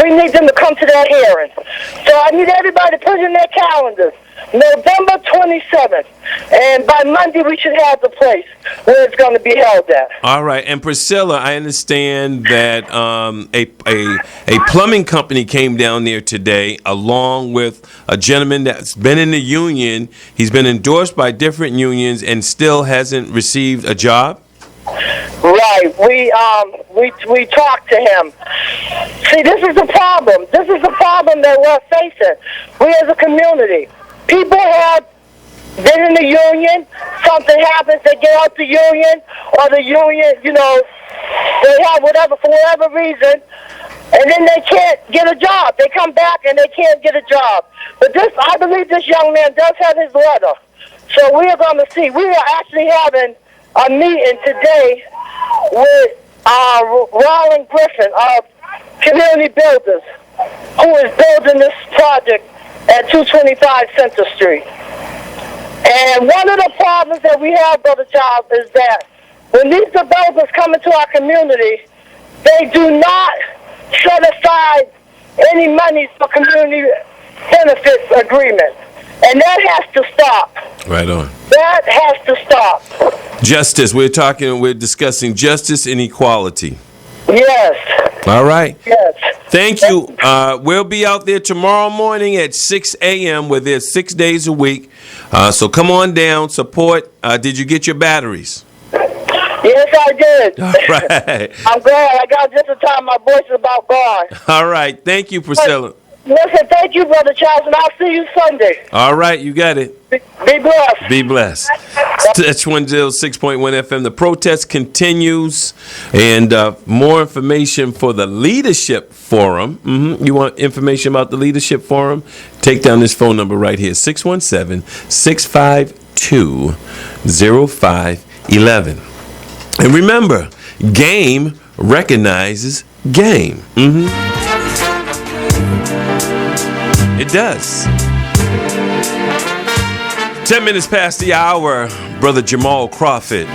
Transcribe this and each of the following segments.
We need them to come to that hearing. So I need everybody to put in their calendars. November 27th. And by Monday, we should have the place where it's going to be held at. All right. And Priscilla, I understand that a plumbing company came down there today along with a gentleman that's been in the union. He's been endorsed by different unions and still hasn't received a job. Right. We talked to him. See, this is the problem. This is the problem that we're facing. We as a community. People have been in the union. Something happens, they get out the union, or the union, they have whatever, for whatever reason, and then they can't get a job. They come back and they can't get a job. But I believe this young man does have his letter. So we are going to see. We are actually having a meeting today with Roland Griffin of Community Builders, who is building this project at 225 Center Street. And one of the problems that we have, Brother Charles, is that when these developers come into our community, they do not set aside any money for community benefits agreement. And that has to stop. Right on. That has to stop. Justice. We're discussing justice and equality. Yes. All right. Yes. Thank you. We'll be out there tomorrow morning at 6 a.m. We're there 6 days a week. So come on down, support. Did you get your batteries? Yes, I did. All right. I'm glad. I got just in time. My voice is about gone. All right. Thank you, Priscilla. Listen, thank you, Brother Charles, and I'll see you Sunday. All right. You got it. Be blessed. Be blessed. That's 106.1 FM. The protest continues. And more information for the Leadership Forum. You want information about the Leadership Forum? Take down this phone number right here, 617-652-0511. And remember, game recognizes game. It does. 10 minutes past the hour, Brother Jamarhl Crawford,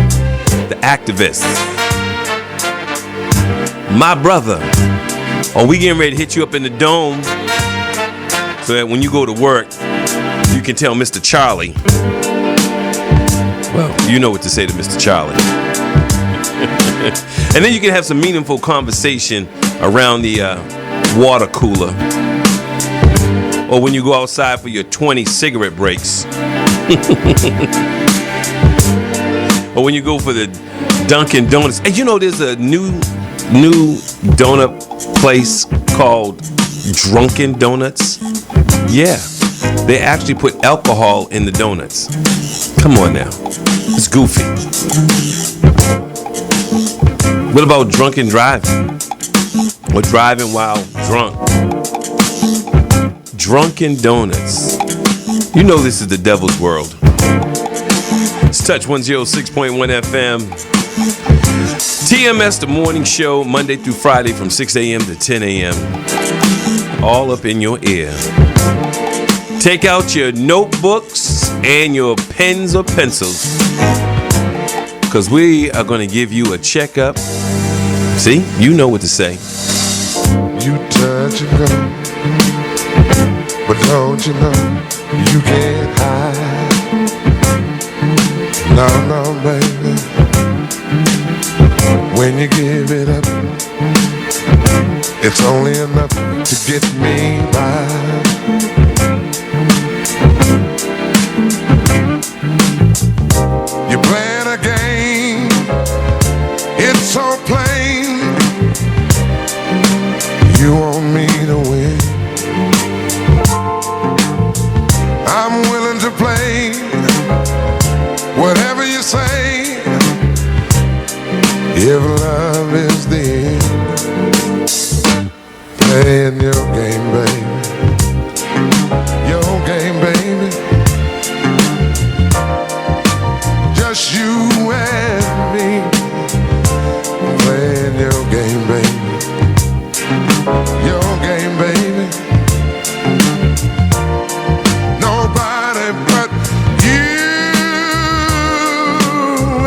the activist. My brother. Oh, we getting ready to hit you up in the dome so that when you go to work, you can tell Mr. Charlie. Well, you know what to say to Mr. Charlie. And then you can have some meaningful conversation around the water cooler. Or when you go outside for your 20 cigarette breaks. Or when you go for the Dunkin' Donuts. And there's a new donut place called Drunken Donuts. Yeah. They actually put alcohol in the donuts. Come on now. It's goofy. What about drunken driving? Or driving while drunk? Drunken Donuts. You know this is the devil's world. It's Touch 106.1 FM. TMS, the morning show, Monday through Friday from 6 a.m. to 10 a.m. All up in your ear. Take out your notebooks and your pens or pencils, because we are going to give you a checkup. See, you know what to say. You touch and go, but don't you know you can't hide? No, baby. When you give it up, it's only enough to get me by. You're playing a game, it's so plain. You want me to win. I'm willing to play whatever you say, if love is the end. Playing your game, baby. Your game, baby. Just you and me. Playing your game, baby. Your game, baby. Nobody but you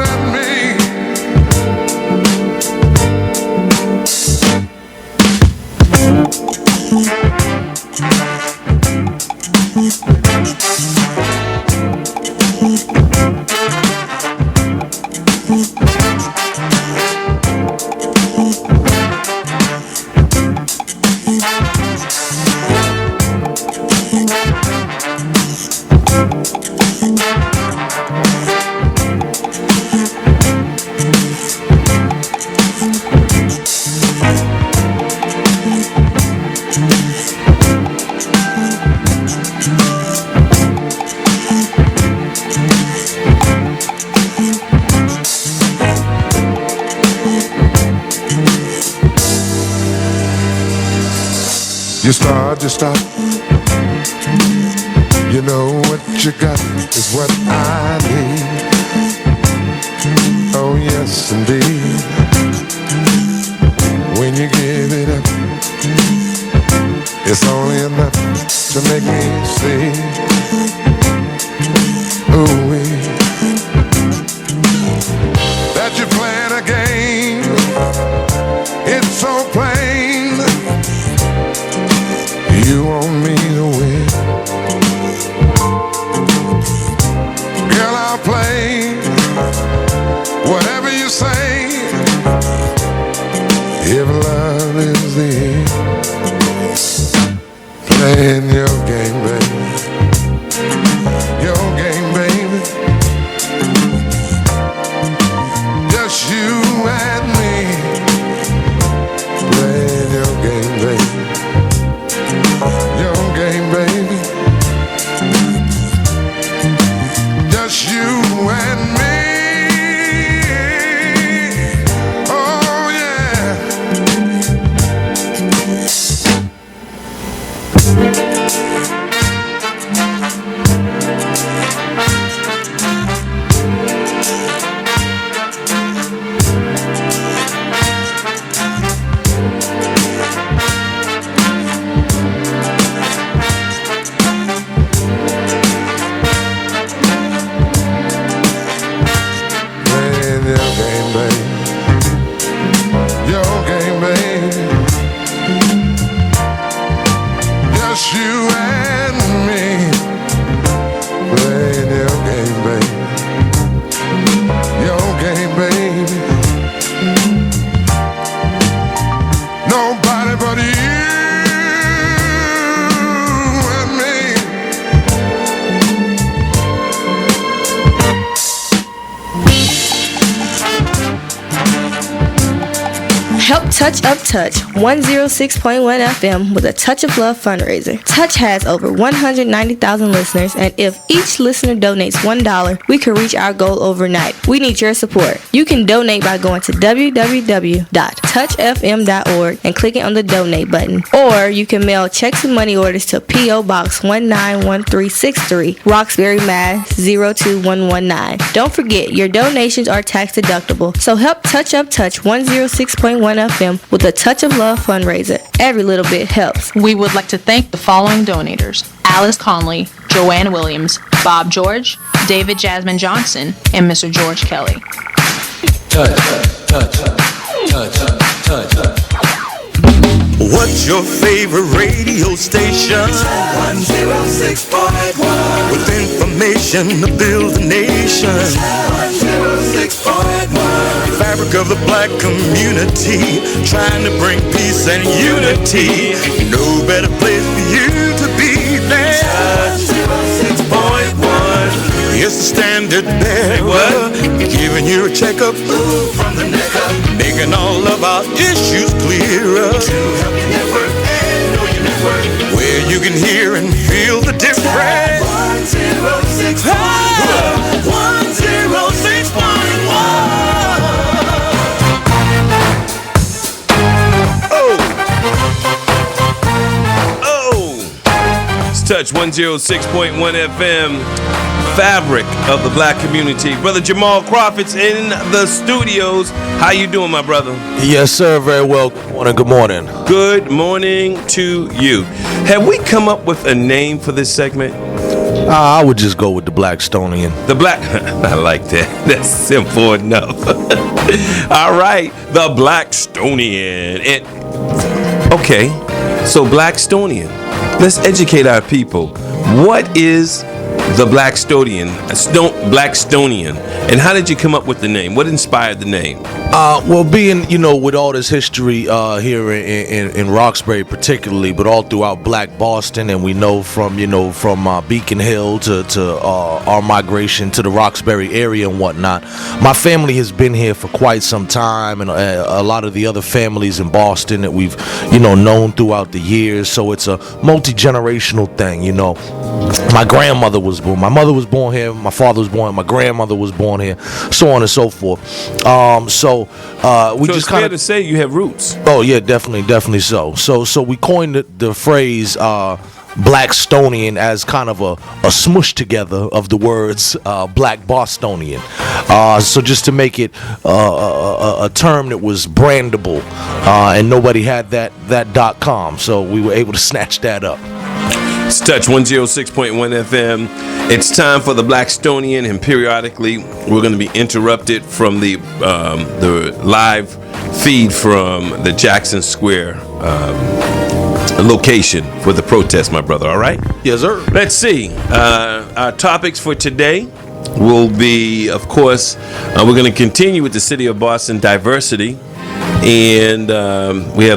and me. You start. You know what you got is what I need. Oh yes, indeed. When you give it up, it's only enough to make me see. Ooh-wee. That you're playing a game, it's so plain. You want me to win. Girl, I'll play whatever you say. If love is the end, playing your game, baby. Your game, baby. Just you and me. Playing your game, baby. Your game, baby. Just you and me. Oh yeah. Help Touch Up Touch 106.1 FM with a Touch of Love fundraiser. Touch has over 190,000 listeners, and if each listener donates $1, we can reach our goal overnight. We need your support. You can donate by going to www.touchfm.org and clicking on the donate button. Or you can mail checks and money orders to P.O. Box 191363, Roxbury, Mass. 02119. Don't forget, your donations are tax deductible. So help Touch Up Touch 106.1 FM with a Touch of Love fundraiser. Every little bit helps. We would like to thank the following donators: Alice Conley, Joanne Williams, Bob George, David Jasmine Johnson, and Mr. George Kelly. Touch, touch, touch, touch, touch. What's your favorite radio station? 106.1. With information to build a nation. 106.1. Fabric of the black community, trying to bring peace and unity. No better place for you to be than 106.1. It's the standard bearer, giving you a checkup from the neck up, making all of our issues clearer. To help your network and know your network, where you can hear and feel the difference. 106.1. 106.1. It's Touch 106.1 FM. Fabric of the black community. Brother Jamarhl Crawford's in the studios. How you doing, my brother? Yes, sir. Very well. Good morning. Good morning to you. Have we come up with a name for this segment? I would just go with the Blackstonian. The Black... I like that. That's simple enough. All right. The Blackstonian. Okay. So, Blackstonian, let's educate our people. What is the Blackstonian, and how did you come up with the name? What inspired the name? Well, being, with all this history here in Roxbury particularly, but all throughout Black Boston, and we know from Beacon Hill to our migration to the Roxbury area and whatnot, my family has been here for quite some time, and a lot of the other families in Boston that we've, known throughout the years. So it's a multi-generational thing, My grandmother was born, my mother was born here, my father was born, my grandmother was born here, so on and so forth. So just fair to say you have roots. Oh yeah, definitely so. So we coined the phrase Blackstonian as kind of a smush together of the words Black Bostonian. So just to make it a term that was brandable, and nobody had that .com, so we were able to snatch that up. It's Touch 106.1 FM. It's time for the Blackstonian, and periodically we're going to be interrupted from the live feed from the Jackson Square location for the protest, my brother. All right? Yes, sir. Let's see. Our topics for today will be, of course, we're going to continue with the City of Boston diversity. And we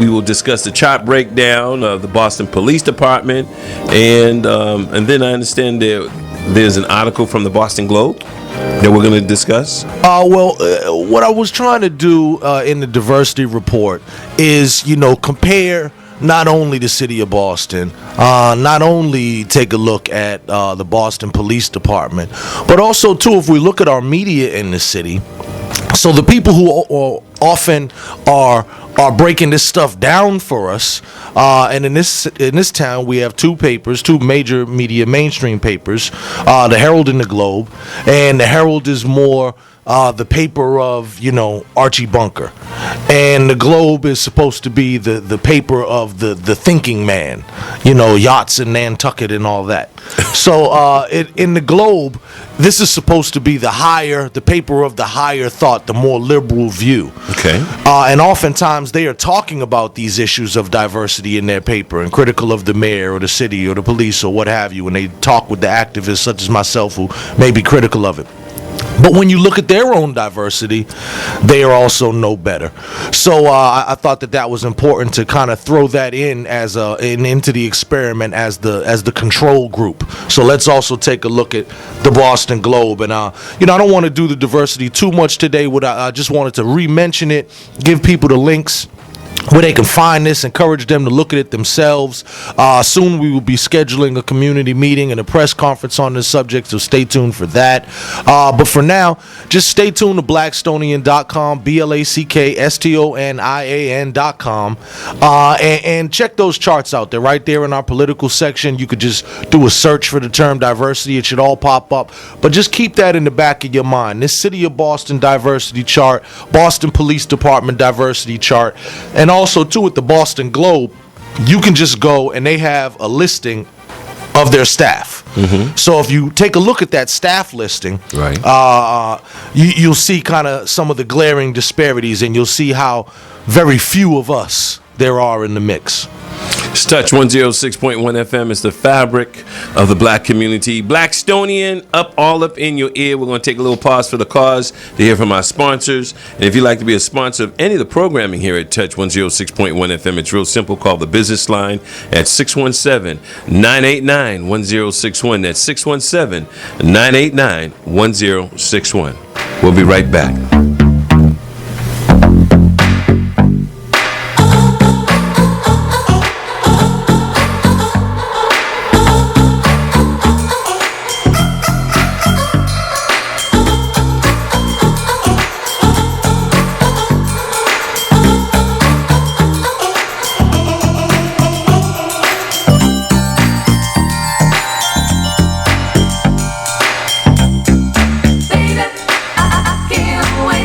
will discuss the chart breakdown of the Boston Police Department, and then I understand there's an article from the Boston Globe that we're going to discuss. What I was trying to do in the diversity report is compare not only the city of Boston, not only take a look at the Boston Police Department, but also too, if we look at our media in the city. So the people who often are breaking this stuff down for us, and in this town we have two major media mainstream papers, the Herald and the Globe, and the Herald is more the paper of Archie Bunker, and the Globe is supposed to be the paper of the thinking man, yachts and Nantucket and all that. So in the Globe, this is supposed to be the paper of the higher thought, the more liberal view. Okay. And oftentimes they are talking about these issues of diversity in their paper and critical of the mayor or the city or the police or what have you, and they talk with the activists such as myself who may be critical of it. But when you look at their own diversity, they are also no better. So I thought that was important to kind of throw that in as into the experiment as the control group. So let's also take a look at the Boston Globe. And I don't want to do the diversity too much today. I just wanted to re-mention it, give people the links where they can find this, encourage them to look at it themselves. Soon we will be scheduling a community meeting and a press conference on this subject, so stay tuned for that. But for now, just stay tuned to Blackstonian.com, BlackStonian.com, and check those charts out. They're right there in our political section. You could just do a search for the term diversity. It should all pop up. But just keep that in the back of your mind. This City of Boston diversity chart, Boston Police Department diversity chart, and also, too, at the Boston Globe, you can just go and they have a listing of their staff. Mm-hmm. So if you take a look at that staff listing, right, you'll see kind of some of the glaring disparities, and you'll see how very few of us there are in the mix. It's Touch 106.1 FM. It's the fabric of the black community. Blackstonian, all up in your ear. We're going to take a little pause for the cause to hear from our sponsors. And if you'd like to be a sponsor of any of the programming here at Touch 106.1 FM, it's real simple. Call the business line at 617-989-1061. That's 617-989-1061. We'll be right back. Baby, I can't wait.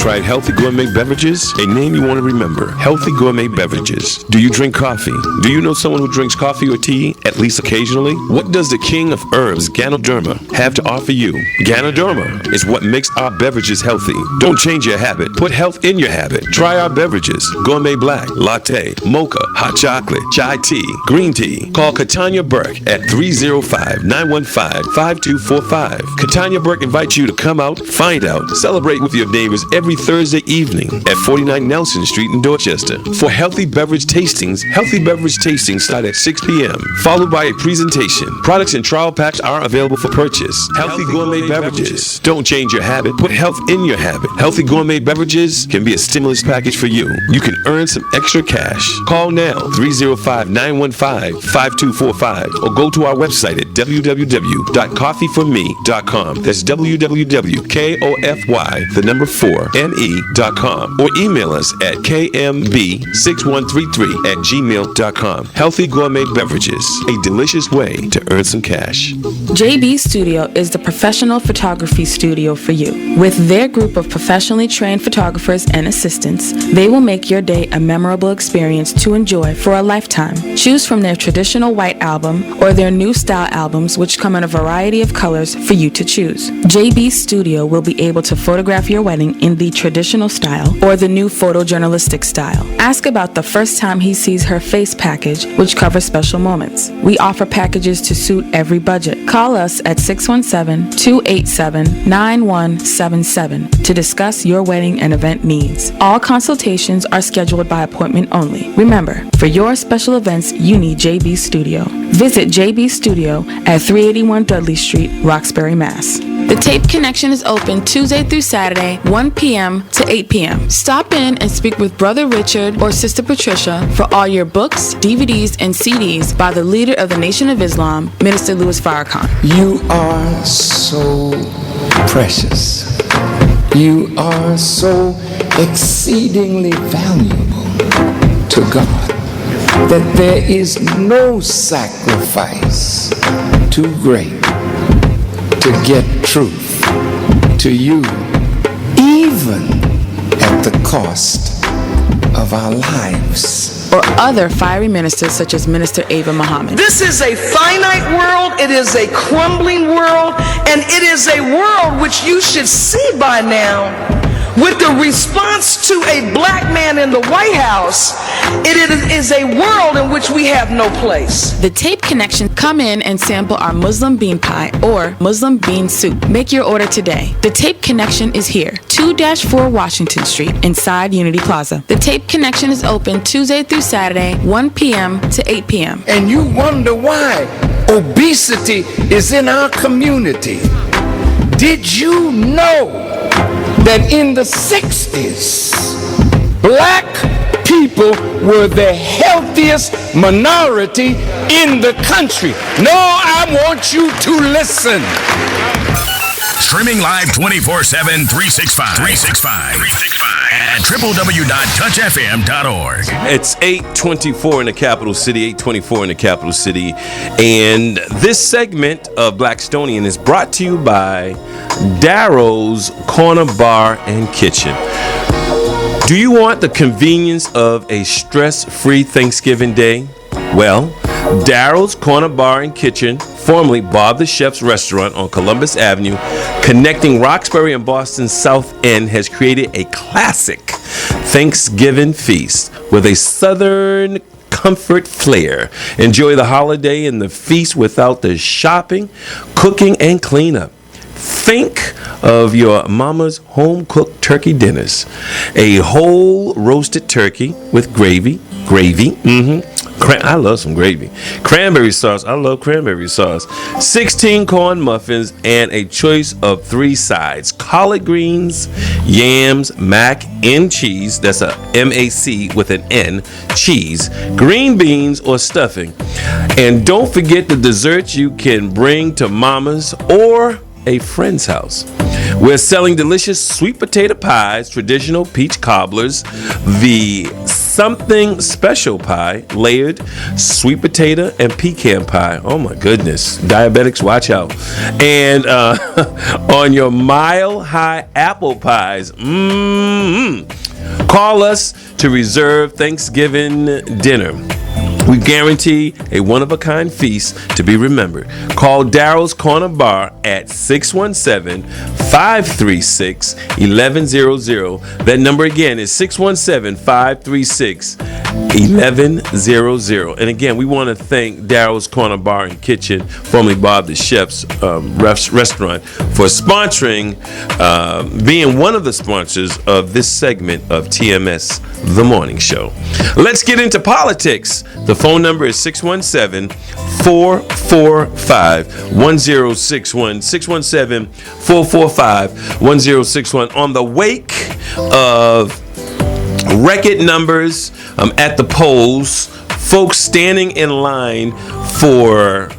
tried Healthy Gourmet Beverages? A name you want to remember. Healthy Gourmet Beverages. Do you drink coffee? Do you know someone who drinks coffee or tea at least occasionally? What does the king of herbs, Ganoderma, have to offer you? Ganoderma is what makes our beverages healthy. Don't change your habit. Put health in your habit. Try our beverages. Gourmet black, latte, mocha, hot chocolate, chai tea, green tea. Call Katanya Burke at 305-915-5245. Katanya Burke invites you to come out, find out, celebrate with your neighbors every Thursday evening at 49 Nelson Street in Dorchester. For healthy beverage tastings start at 6 p.m., followed by a presentation. Products and trial packs are available for purchase. Healthy Gourmet Beverages. Don't change your habit. Put health in your habit. Healthy Gourmet Beverages can be a stimulus package for you. You can earn some extra cash. Call now 305-915-5245 or go to our website at www.coffeeforme.com. That's www.kofy4me.com or email us at kmb6133@gmail.com. Healthy Gourmet Beverages, a delicious way to earn some cash. JB Studio is the professional photography studio for you. With their group of professionally trained photographers and assistants, they will make your day a memorable experience to enjoy for a lifetime. Choose from their traditional white album or their new style albums, which come in a variety of colors for you to choose. JB Studio will be able to photograph your wedding in the traditional style or the new photojournalistic style. Ask about the first time he sees her face package, which covers special moments. We offer packages to suit every budget. Call us at 617-287-9177 to discuss your wedding and event needs. All consultations are scheduled by appointment only. Remember, for your special events, you need JB Studio. Visit JB Studio at 381 Dudley Street, Roxbury, Mass. The Tape Connection is open Tuesday through Saturday, 1 p.m. to 8 p.m. Stop in and speak with Brother Richard or Sister Patricia for all your books, DVDs, and CDs by the leader of the Nation of Islam, Minister Louis Farrakhan. You are so precious. You are so exceedingly valuable to God that there is no sacrifice too great to get truth to you, even at the cost of our lives. Or other fiery ministers such as Minister Ava Muhammad. This is a finite world, it is a crumbling world, and it is a world which you should see by now. With the response to a black man in the White House, it is a world in which we have no place. The Tape Connection. Come in and sample our Muslim bean pie or Muslim bean soup. Make your order today. The Tape Connection is here, 2-4 Washington Street, inside Unity Plaza. The Tape Connection is open Tuesday through Saturday, 1 p.m. to 8 p.m. And you wonder why obesity is in our community. Did you know that in the 60s, black people were the healthiest minority in the country? No, I want you to listen. Streaming live 24/7, 365 at www.touchfm.org. It's 8:24 in the capital city, 8:24 in the capital city. And this segment of Blackstonian is brought to you by Darrow's Corner Bar and Kitchen. Do you want the convenience of a stress-free Thanksgiving day? Well, Darrow's Corner Bar and Kitchen, formerly Bob the Chef's Restaurant on Columbus Avenue, connecting Roxbury and Boston's South End, has created a classic Thanksgiving feast with a Southern comfort flair. Enjoy the holiday and the feast without the shopping, cooking, and cleanup. Think of your mama's home-cooked turkey dinners. A whole roasted turkey with gravy. I love some gravy. Cranberry sauce. I love cranberry sauce. 16 corn muffins and a choice of 3 sides: collard greens, yams, mac and cheese. That's a M-A-C with an N, cheese, green beans or stuffing. And don't forget the desserts you can bring to mama's or a friend's house. We're selling delicious sweet potato pies, traditional peach cobblers, the something special pie, layered sweet potato and pecan pie. Oh my goodness. Diabetics, watch out. And on your Mile High apple pies. Call us to reserve Thanksgiving dinner. We guarantee a one-of-a-kind feast to be remembered. Call Daryl's Corner Bar at 617-536-1100. That number again is 617-536-1100. And again, we want to thank Daryl's Corner Bar and Kitchen, formerly Bob the Chef's restaurant, for sponsoring, being one of the sponsors of this segment of TMS The Morning Show. Let's get into politics. The phone number is 617-445-1061. 617-445-1061. On the wake of record numbers at the polls, folks standing in line for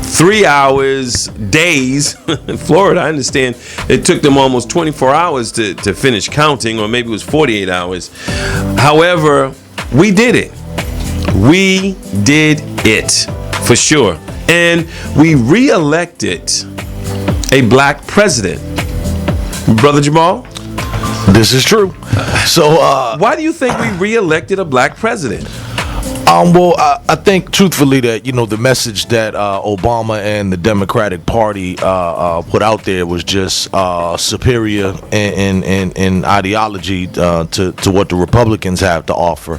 3 hours, days. In Florida, I understand it took them almost 24 hours to finish counting, or maybe it was 48 hours. However, we did it. We did it for sure. And we re-elected a black president. Brother Jamarhl? This is true. So, why do you think we re-elected a black president? Well, I think truthfully that, the message that Obama and the Democratic Party put out there was just superior in ideology to what the Republicans have to offer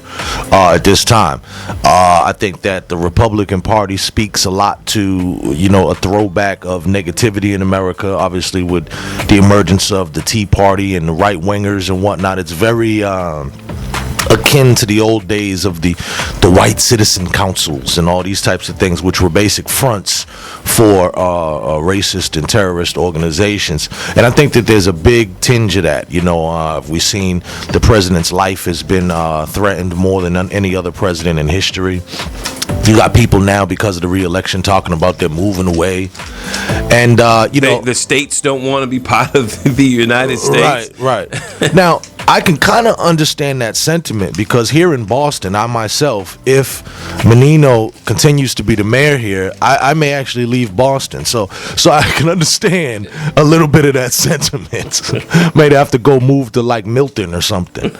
at this time. I think that the Republican Party speaks a lot to, a throwback of negativity in America, obviously with the emergence of the Tea Party and the right-wingers and whatnot. It's very akin to the old days of the white citizen councils and all these types of things, which were basic fronts for racist and terrorist organizations. And I think that there's a big tinge of that. We've seen the president's life has been threatened more than any other president in history. You got people now, because of the re-election, talking about they're moving away. And, the states don't want to be part of the United States. Right. Now, I can kind of understand that sentiment, because here in Boston, I myself, if Menino continues to be the mayor here, I may actually leave Boston. So I can understand a little bit of that sentiment. May have to go move to like Milton or something,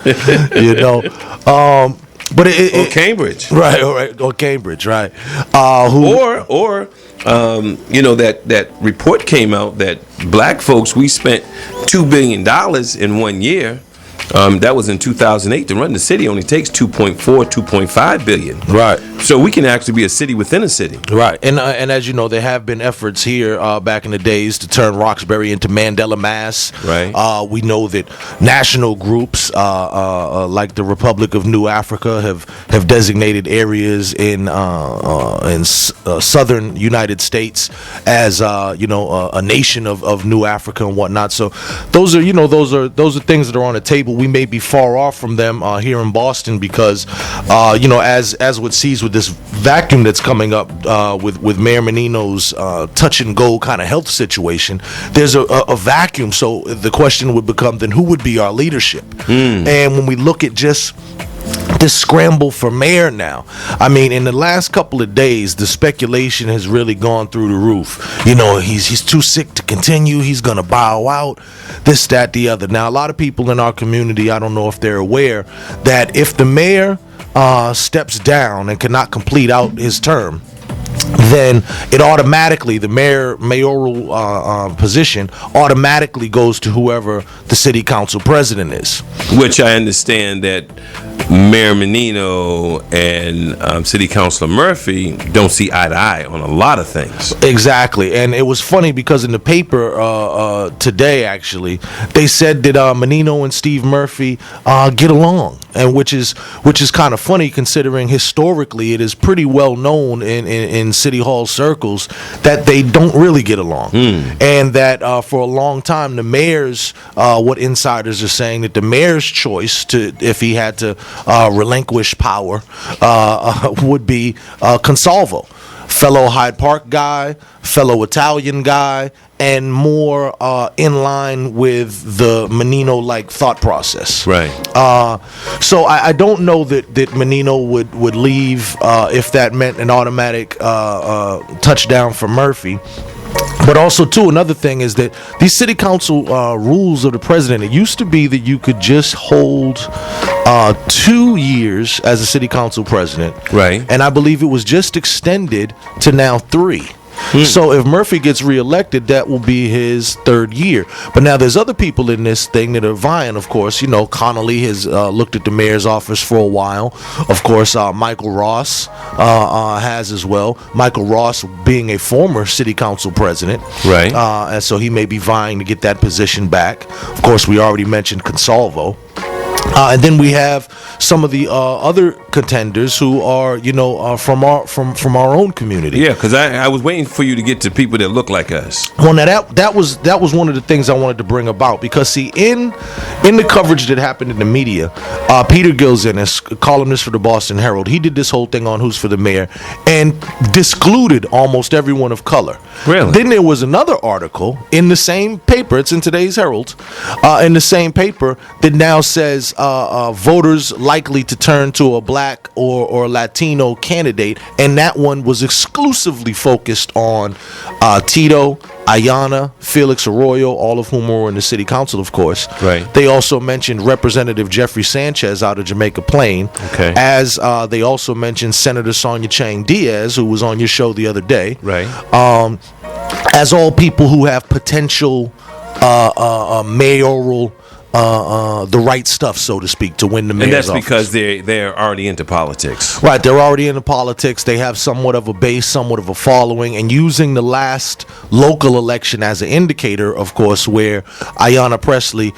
But or Cambridge, right? Or Cambridge, right? That report came out that black folks, we spent $2 billion in 1 year. That was in 2008. To run the city only takes 2.5 billion. Right. So we can actually be a city within a city. Right. And as you know, there have been efforts here back in the days to turn Roxbury into Mandela Mass. Right. We know that national groups like the Republic of New Africa have designated areas in southern United States as a nation of New Africa and whatnot. So those are things that are on the table. We may be far off from them here in Boston because as what sees with this vacuum that's coming up with Mayor Menino's touch and go kind of health situation, there's a vacuum. So the question would become, then who would be our leadership? And when we look at just this scramble for mayor now, I mean, in the last couple of days, the speculation has really gone through the roof. He's too sick to continue. He's going to bow out, this, that, the other. Now, a lot of people in our community, I don't know if they're aware, that if the mayor steps down and cannot complete out his term, then it automatically, the mayoral position automatically goes to whoever the city council president is. Which I understand that Mayor Menino and City Councilor Murphy don't see eye to eye on a lot of things. Exactly. And it was funny because in the paper today, actually, they said that Menino and Steve Murphy get along, and which is kind of funny considering historically it is pretty well known in City Hall circles that they don't really get along. And that for a long time, the mayor's, what insiders are saying, that the mayor's choice to, if he had to relinquish power, would be Consalvo. fellow Hyde Park guy, fellow Italian guy, and more in line with the Menino-like thought process. Right. So I don't know that Menino would leave if that meant an automatic touchdown for Murphy. But also, too, another thing is that these city council rules of the president, it used to be that you could just hold 2 years as a city council president. Right. And I believe it was just extended to now 3. So if Murphy gets reelected, that will be his 3rd year. But now there's other people in this thing that are vying, of course. You know, Connolly has looked at the mayor's office for a while. Of course, Michael Ross has as well. Michael Ross being a former city council president. Right. And so he may be vying to get that position back. Of course, we already mentioned Consalvo. And then we have some of the other contenders who are, from our own community. Yeah, because I was waiting for you to get to people that look like us. Well, now that was one of the things I wanted to bring about, because see, in the coverage that happened in the media, Peter Gilzenis, columnist for the Boston Herald, he did this whole thing on Who's for the Mayor and discluded almost everyone of color. Really? Then there was another article in the same paper, it's in today's Herald, in the same paper that now says voters likely to turn to a black or Latino candidate, and that one was exclusively focused on Tito, Ayanna, Felix Arroyo, all of whom were in the city council, of course. Right. They also mentioned Representative Jeffrey Sanchez out of Jamaica Plain. Okay. As they also mentioned Senator Sonia Chang Diaz, who was on your show the other day. Right. As all people who have potential mayoral the right stuff, so to speak, to win the mayor's office. And that's because they're already into politics. Right, they're already into politics. They have somewhat of a base, somewhat of a following, and using the last local election as an indicator, of course, where Ayanna Presley,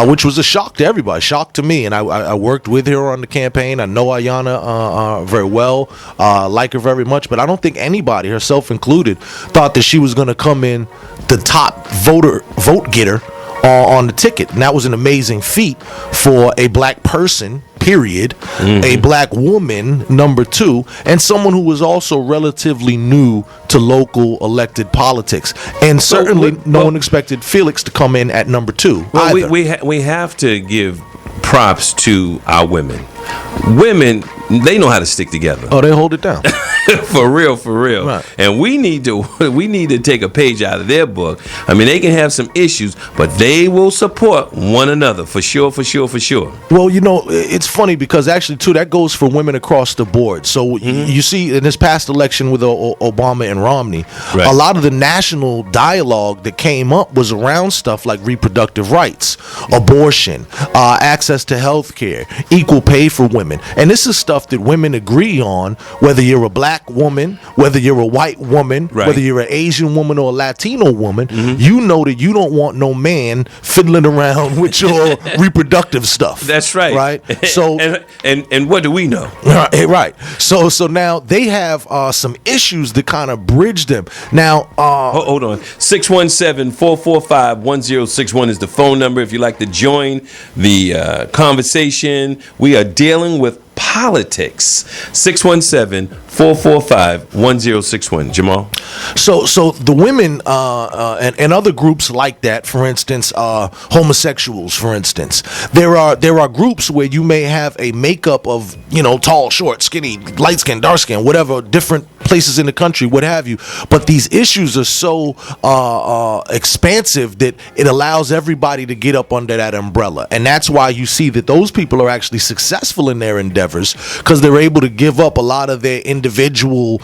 which was a shock to everybody, shock to me, and I worked with her on the campaign. I know Ayanna very well, like her very much, but I don't think anybody, herself included, thought that she was going to come in the top vote getter on the ticket. And that was an amazing feat for a black person, period, a black woman, number 2, and someone who was also relatively new to local elected politics. And certainly no one expected Felix to come in at number 2 Well, we have to give props to our women. Women, they know how to stick together. Oh, they hold it down. For real. Right. And we need to take a page out of their book. I mean, they can have some issues, but they will support one another for sure. Well, it's funny because actually, too, that goes for women across the board. So you see in this past election with Obama and Romney, right, a lot of the national dialogue that came up was around stuff like reproductive rights, abortion, access to health care, equal pay for women. And this is stuff that women agree on, whether you're a black woman, whether you're a white woman, right, whether you're an Asian woman or a Latino woman. You know that you don't want no man fiddling around with your reproductive stuff. That's right. Right. So and what do we know? Right. So now they have some issues that kind of bridge them. Now, hold on. 617-445-1061 is the phone number if you'd like to join the conversation. We are dealing with politics. 617-445-1061. Jamal. So the women and other groups like that, for instance, homosexuals, for instance, there are groups where you may have a makeup of tall, short, skinny, light skin, dark skin, whatever, different places in the country, what have you. But these issues are so expansive that it allows everybody to get up under that umbrella, and that's why you see that those people are actually successful in their endeavors, because they're able to give up a lot of their individual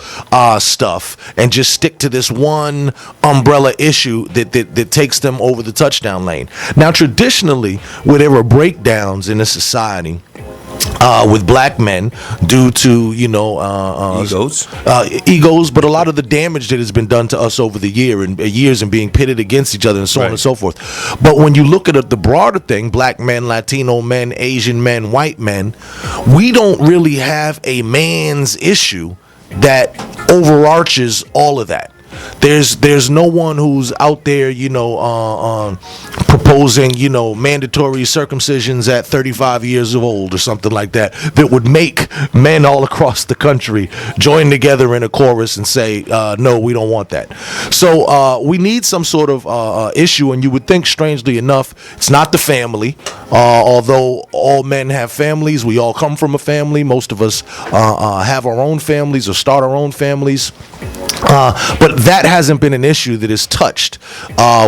stuff and just stick to this one umbrella issue that takes them over the touchdown lane. Now, traditionally, where there were breakdowns in a society with black men due to egos, but a lot of the damage that has been done to us over the years and being pitted against each other and so on and so forth. But when you look at the broader thing, black men, Latino men, Asian men, white men, we don't really have a man's issue that overarches all of that. There's no one who's out there, proposing, mandatory circumcisions at 35 years old or something like that would make men all across the country join together in a chorus and say, no, we don't want that. So we need some sort of issue, and you would think, strangely enough, it's not the family. Although all men have families, we all come from a family. Most of us have our own families or start our own families. But that hasn't been an issue that is touched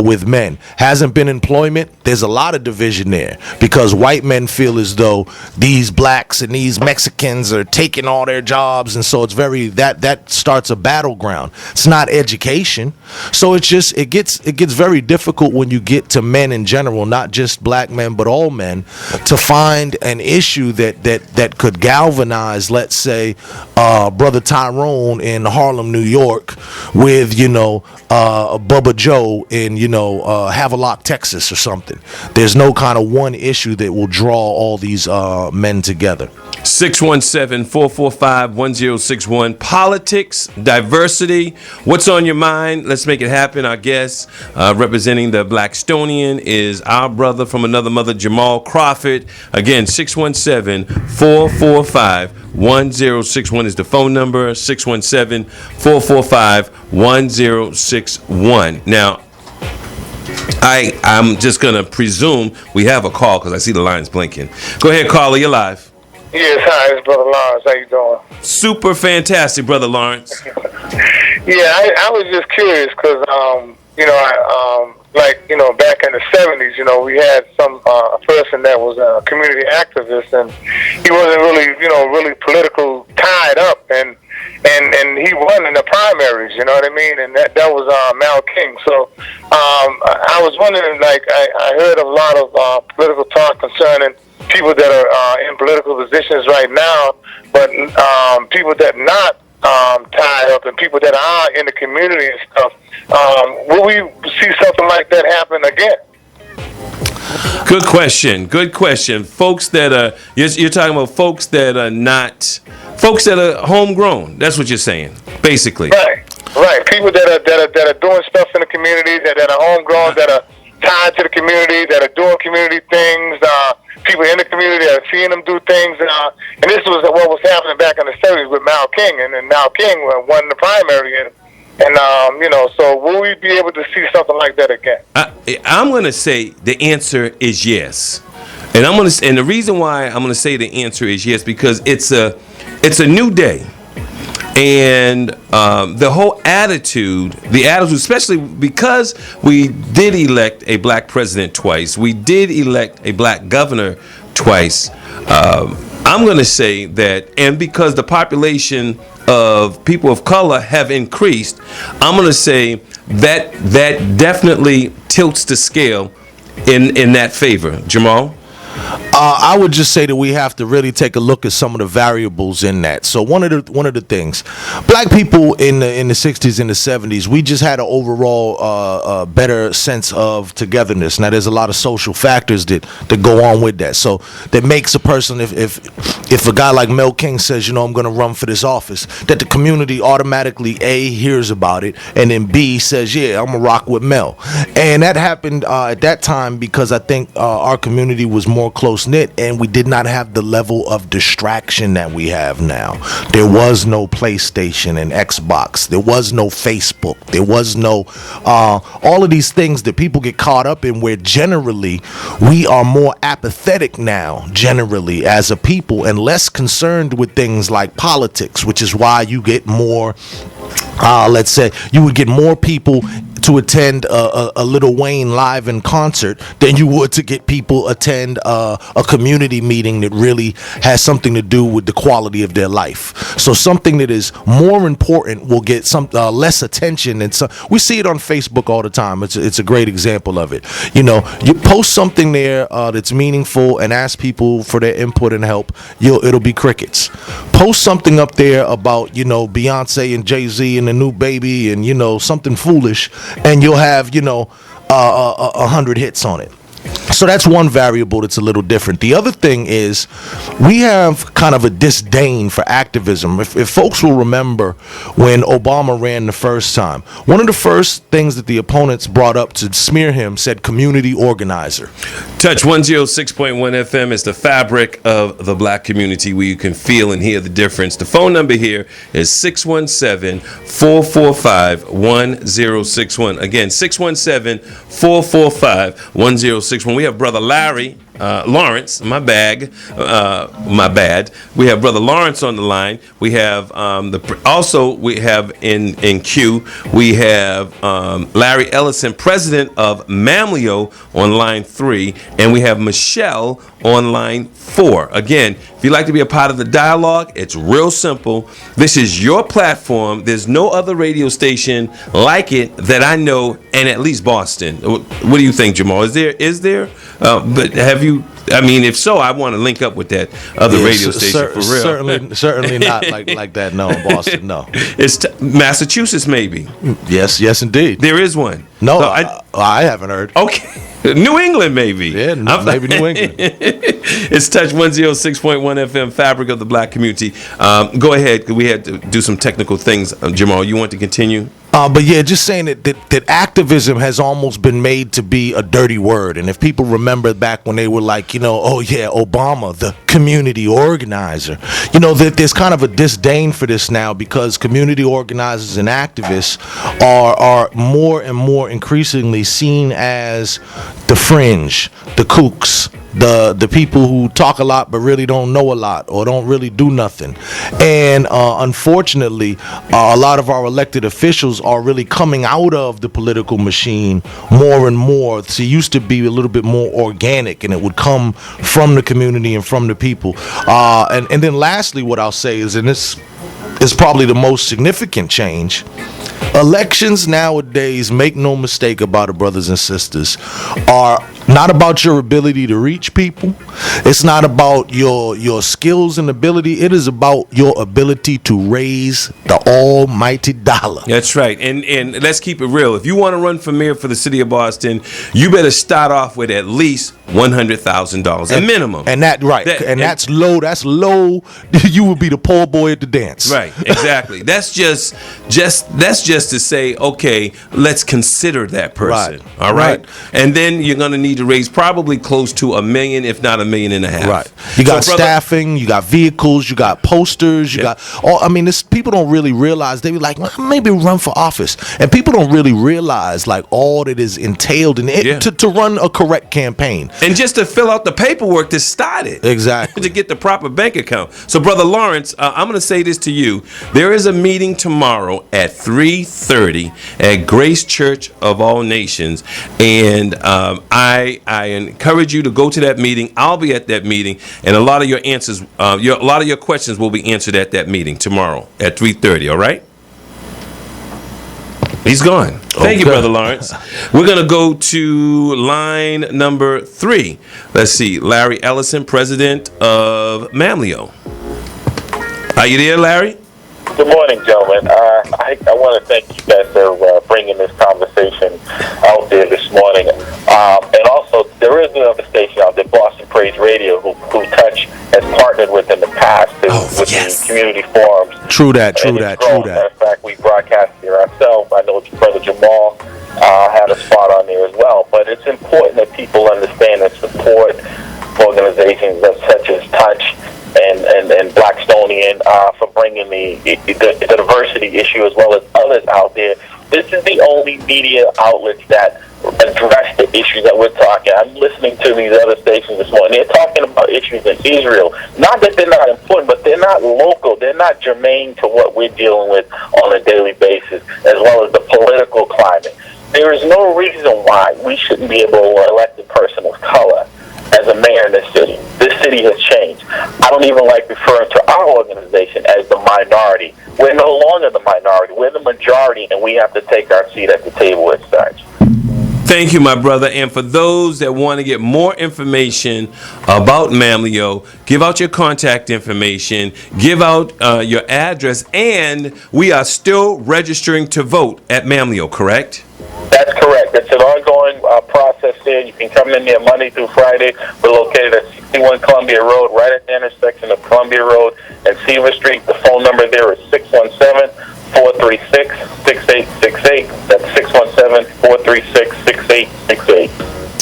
with men. Hasn't been employment. There's a lot of division there because white men feel as though these blacks and these Mexicans are taking all their jobs, and so it's that starts a battleground. It's not education, so it gets very difficult when you get to men in general, not just black men but all men, to find an issue that could galvanize, let's say, Brother Tyrone in Harlem, New York, with Bubba Joe in Havelock, Texas, or something. There's no kind of one issue that will draw all these men together. 617-445-1061. Politics, diversity. What's on your mind? Let's make it happen. Our guest representing the Blackstonian is our brother from another mother, Jamarhl Crawford. Again, 617-445-1061 is the phone number. 617-445-1061. Now, I'm just going to presume we have a call because I see the lines blinking. Go ahead, caller. You're live. Yes, hi, it's Brother Lawrence. How you doing? Super fantastic, Brother Lawrence. I was just curious because, back in the 70s, we had some person that was a community activist, and he wasn't really political tied up, and he won in the primaries, you know what I mean? And that was Mal King. So I was wondering, I heard a lot of political talk concerning people that are in political positions right now, but people that not tied up and people that are in the community and stuff. Will we see something like that happen again? Good question. Folks that are, you're talking about folks that are not, folks that are homegrown. That's what you're saying, basically. Right. People that are doing stuff in the community, that are homegrown, that are tied to the community, that are doing community things. People in the community that are seeing them do things. And this was what was happening back in the 70s with Mal King, and then Mal King won the primary. And so will we be able to see something like that again? I'm going to say the answer is yes. And the reason why I'm going to say the answer is yes, because it's a new day. And the whole attitude, especially because we did elect a black president twice, we did elect a black governor twice, I'm going to say that, and because the population of people of color have increased, I'm going to say that definitely tilts the scale in that favor. Jamarhl? I would just say that we have to really take a look at some of the variables in that. So one of the things, black people in the 60s and the 70s, we just had an overall better sense of togetherness. Now there's a lot of social factors that go on with that. So that makes a person, if a guy like Mel King says, I'm going to run for this office, that the community automatically A, hears about it, and then B, says, yeah, I'm going to rock with Mel. And that happened at that time because I think our community was more close-knit, and we did not have the level of distraction that we have now. There was no PlayStation and Xbox. There was no Facebook. There was no all of these things that people get caught up in, where generally we are more apathetic now, generally, as a people, and less concerned with things like politics, which is why you get more, let's say, you would get more people to attend a Lil Wayne live in concert than you would to get people attend a community meeting that really has something to do with the quality of their life. So something that is more important will get some less attention, and we see it on Facebook all the time. It's a great example of it. You post something there that's meaningful and ask people for their input and help. It'll be crickets. Post something up there about Beyonce and Jay-Z and the new baby and something foolish, and you'll have 100 hits on it. So that's one variable that's a little different. The other thing is we have kind of a disdain for activism. If folks will remember when Obama ran the first time, one of the first things that the opponents brought up to smear him said community organizer. Touch 106.1 FM is the fabric of the black community where you can feel and hear the difference. The phone number here is 617-445-1061. Again, 617-445-1061. We have Brother Larry Lawrence, my bad. We have Brother Lawrence on the line. We have we have in queue, we have Larry Ellison, president of Mamleo, on line 3, and we have Michelle on line 4. Again, if you'd like to be a part of the dialogue, it's real simple. This is your platform. There's no other radio station like it that I know, and at least Boston. What do you think, Jamarhl? Is there? But have you? I mean, if so, I want to link up with that other radio station for real. Certainly not like that. No, Boston. No, it's Massachusetts, maybe. Yes, indeed. There is one. No, so I haven't heard. Okay. New England, maybe. Yeah, maybe New England. It's Touch 106.1 FM, fabric of the black community. Go ahead. We had to do some technical things. Jamarhl, you want to continue? But yeah, just saying that activism has almost been made to be a dirty word. And if people remember back when they were like, oh yeah, Obama, the community organizer, that there's kind of a disdain for this now because community organizers and activists are more and more increasingly seen as the fringe, the kooks, the people who talk a lot but really don't know a lot or don't really do nothing. And unfortunately, a lot of our elected officials are really coming out of the political machine more and more. So it used to be a little bit more organic, and it would come from the community and from the people. And then lastly, what I'll say is, and this is probably the most significant change, elections nowadays, make no mistake about it, brothers and sisters, are not about your ability to reach people. It's not about your skills and ability. It is about your ability to raise the almighty dollar. That's right. And let's keep it real. If you want to run for mayor for the city of Boston, you better start off with at least $100,000, a minimum. And that's low. That's low. You will be the poor boy at the dance. Right. Exactly. That's just to say, okay, let's consider that person. Right. All right. And then you're going to need to raise probably close to $1 million, if not $1.5 million. Right. You got staffing, you got vehicles, you got posters, you got all. I mean, people don't really realize. They be like, well, maybe run for office, and people don't really realize like all that is entailed in it to run a correct campaign, and just to fill out the paperwork to start it. Exactly. To get the proper bank account. So, Brother Lawrence, I'm going to say this to you. There is a meeting tomorrow at 3:30 at Grace Church of All Nations, and I encourage you to go to that meeting. I'll be at that meeting, and a lot of your answers, a lot of your questions will be answered at that meeting tomorrow at 3:30. All right? He's gone. Thank you, Brother Lawrence. We're going to go to line number 3. Let's see. Larry Ellison, president of Mamleo. Are you there, Larry? Good morning, gentlemen. I want to thank you guys for bringing this conversation out there this morning. And also, there is another station out there, Boston Praise Radio, who Touch has partnered with in the past with the community forums. True that. In fact, we broadcast here ourselves. I know Brother Jamarhl had a spot on there as well. But it's important that people understand and support organizations such as Touch and Blackstonian for bringing the diversity issue as well as others out there. This is the only media outlets that address the issues that we're talking. I'm listening to these other stations this morning. They're talking about issues in Israel. Not that they're not important, but they're not local. They're not germane to what we're dealing with on a daily basis, as well as the political climate. There is no reason why we shouldn't be able to elect a person of color as a mayor in this city. This city has changed. I don't even like referring to our organization as the minority. We're no longer the minority. We're the majority, and we have to take our seat at the table as such. Thank you, my brother. And for those that want to get more information about Mamleo, give out your contact information, give out your address, and we are still registering to vote at Mamleo, correct? That's correct. It's an ongoing process. access there. You can come in there Monday through Friday. We're located at 61 Columbia Road, right at the intersection of Columbia Road and Seaver Street. The phone number there is 617-436-6868. That's 617-436-6868.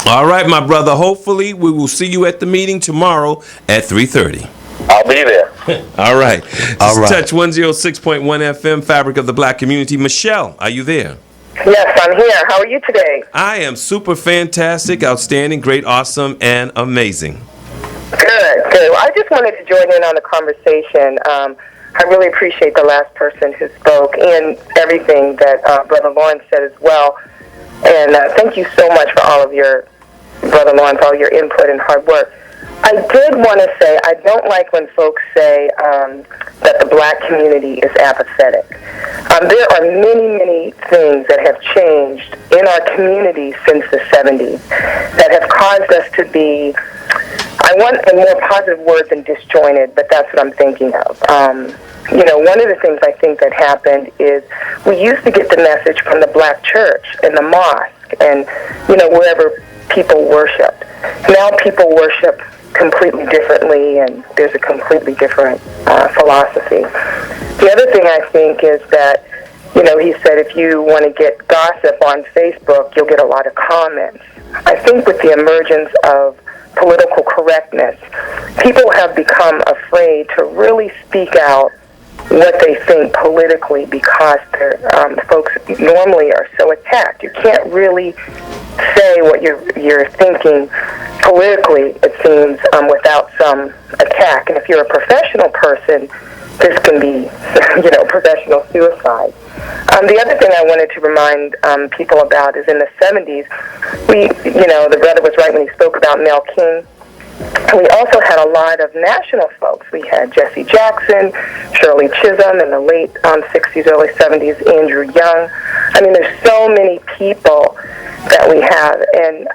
All right, my brother. Hopefully, we will see you at the meeting tomorrow at 3:30. I'll be there. All right. All right. Touch 106.1 FM, Fabric of the Black Community. Michelle, are you there? Yes, I'm here. How are you today? I am super fantastic, outstanding, great, awesome, and amazing. Good. Well, I just wanted to join in on the conversation. I really appreciate the last person who spoke and everything that Brother Lawrence said as well. And thank you so much for all of your, Brother Lawrence, all your input and hard work. I did want to say I don't like when folks say that the black community is apathetic. There are many, many things that have changed in our community since the 70s that have caused us to be, I want a more positive word than disjointed, but that's what I'm thinking of. One of the things I think that happened is we used to get the message from the black church and the mosque and, wherever people worshiped. Now people worship completely differently, and there's a completely different philosophy. The other thing I think is that, he said if you want to get gossip on Facebook, you'll get a lot of comments. I think with the emergence of political correctness, people have become afraid to really speak out what they think politically because folks normally are so attacked. You can't really say what you're thinking politically, it seems, without some attack. And if you're a professional person, this can be, professional suicide. The other thing I wanted to remind people about is in the 70s, the brother was right when he spoke about Mel King. We also had a lot of national folks. We had Jesse Jackson, Shirley Chisholm in the late 60s, early 70s, Andrew Young. I mean, there's so many people that we have. And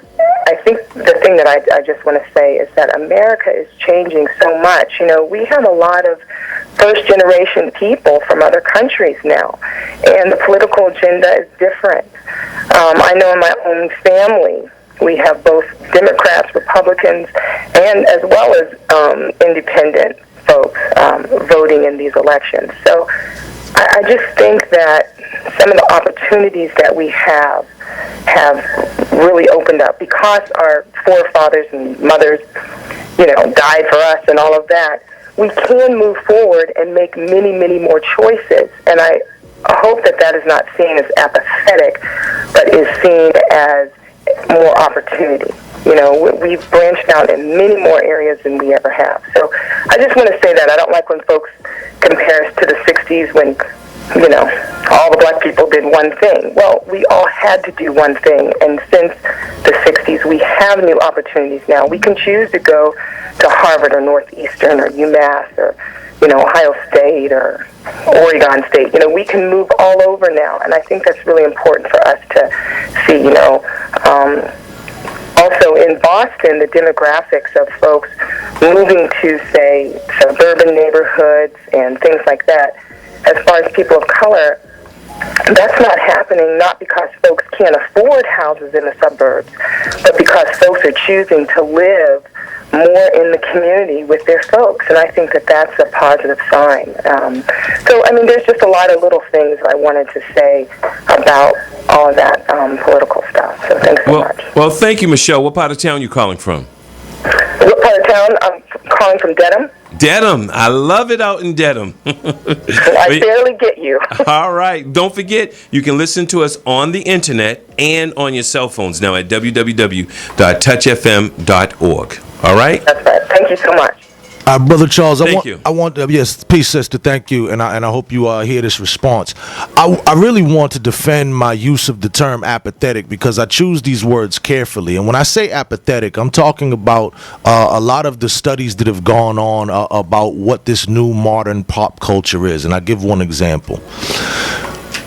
I think the thing that I just want to say is that America is changing so much. We have a lot of first-generation people from other countries now, and the political agenda is different. I know in my own family, we have both Democrats, Republicans, and as well as independent folks voting in these elections. So I just think that some of the opportunities that we have really opened up because our forefathers and mothers, died for us and all of that. We can move forward and make many, many more choices. And I hope that is not seen as apathetic, but is seen as more opportunity. We've branched out in many more areas than we ever have. So I just want to say that. I don't like when folks compare us to the 60s when, all the black people did one thing. Well, we all had to do one thing. And since the 60s, we have new opportunities now. We can choose to go to Harvard or Northeastern or UMass or, Ohio State or Oregon State. We can move all over now. And I think that's really important for us to see, Also, in Boston, the demographics of folks moving to, say, suburban neighborhoods and things like that, as far as people of color, that's not happening not because folks can't afford houses in the suburbs, but because folks are choosing to live more in the community with their folks, and I think that that's a positive sign. There's just a lot of little things I wanted to say about all of that political stuff. So thanks so much. Well, thank you, Michelle. What part of town are you calling from? What part of town? I'm calling from Dedham. Dedham. I love it out in Dedham. I barely get you. All right. Don't forget, you can listen to us on the internet and on your cell phones now at www.touchfm.org. All right? That's right. Thank you so much. Brother Charles, Thank you. Yes, peace, sister. Thank you, and I hope you hear this response. I really want to defend my use of the term apathetic because I choose these words carefully. And when I say apathetic, I'm talking about a lot of the studies that have gone on about what this new modern pop culture is. And I give one example.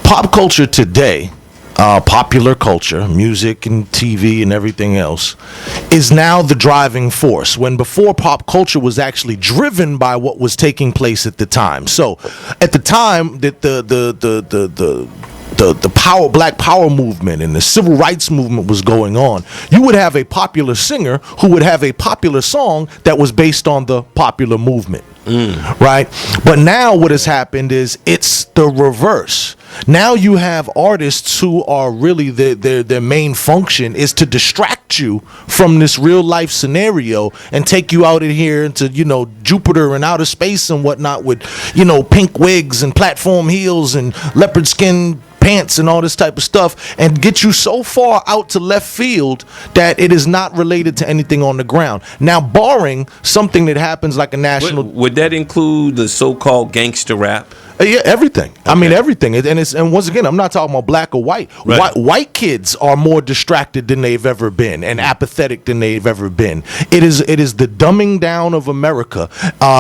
Pop culture today, popular culture, music and TV and everything else, is now the driving force, when before pop culture was actually driven by what was taking place at the time. So at the time that the Black Power movement and the civil rights movement was going on, you would have a popular singer who would have a popular song that was based on the popular movement. Right? But now what has happened is it's the reverse. Now you have artists who are really their main function is to distract you from this real life scenario and take you out in here into, Jupiter and outer space and whatnot with, pink wigs and platform heels and leopard skin pants and all this type of stuff, and get you so far out to left field that it is not related to anything on the ground. Now, barring something that happens like a national... Would that include the so-called gangster rap? Yeah, everything. Okay. I mean, everything. And once again, I'm not talking about black or white. Right. White kids are more distracted than they've ever been and apathetic than they've ever been. It is the dumbing down of America,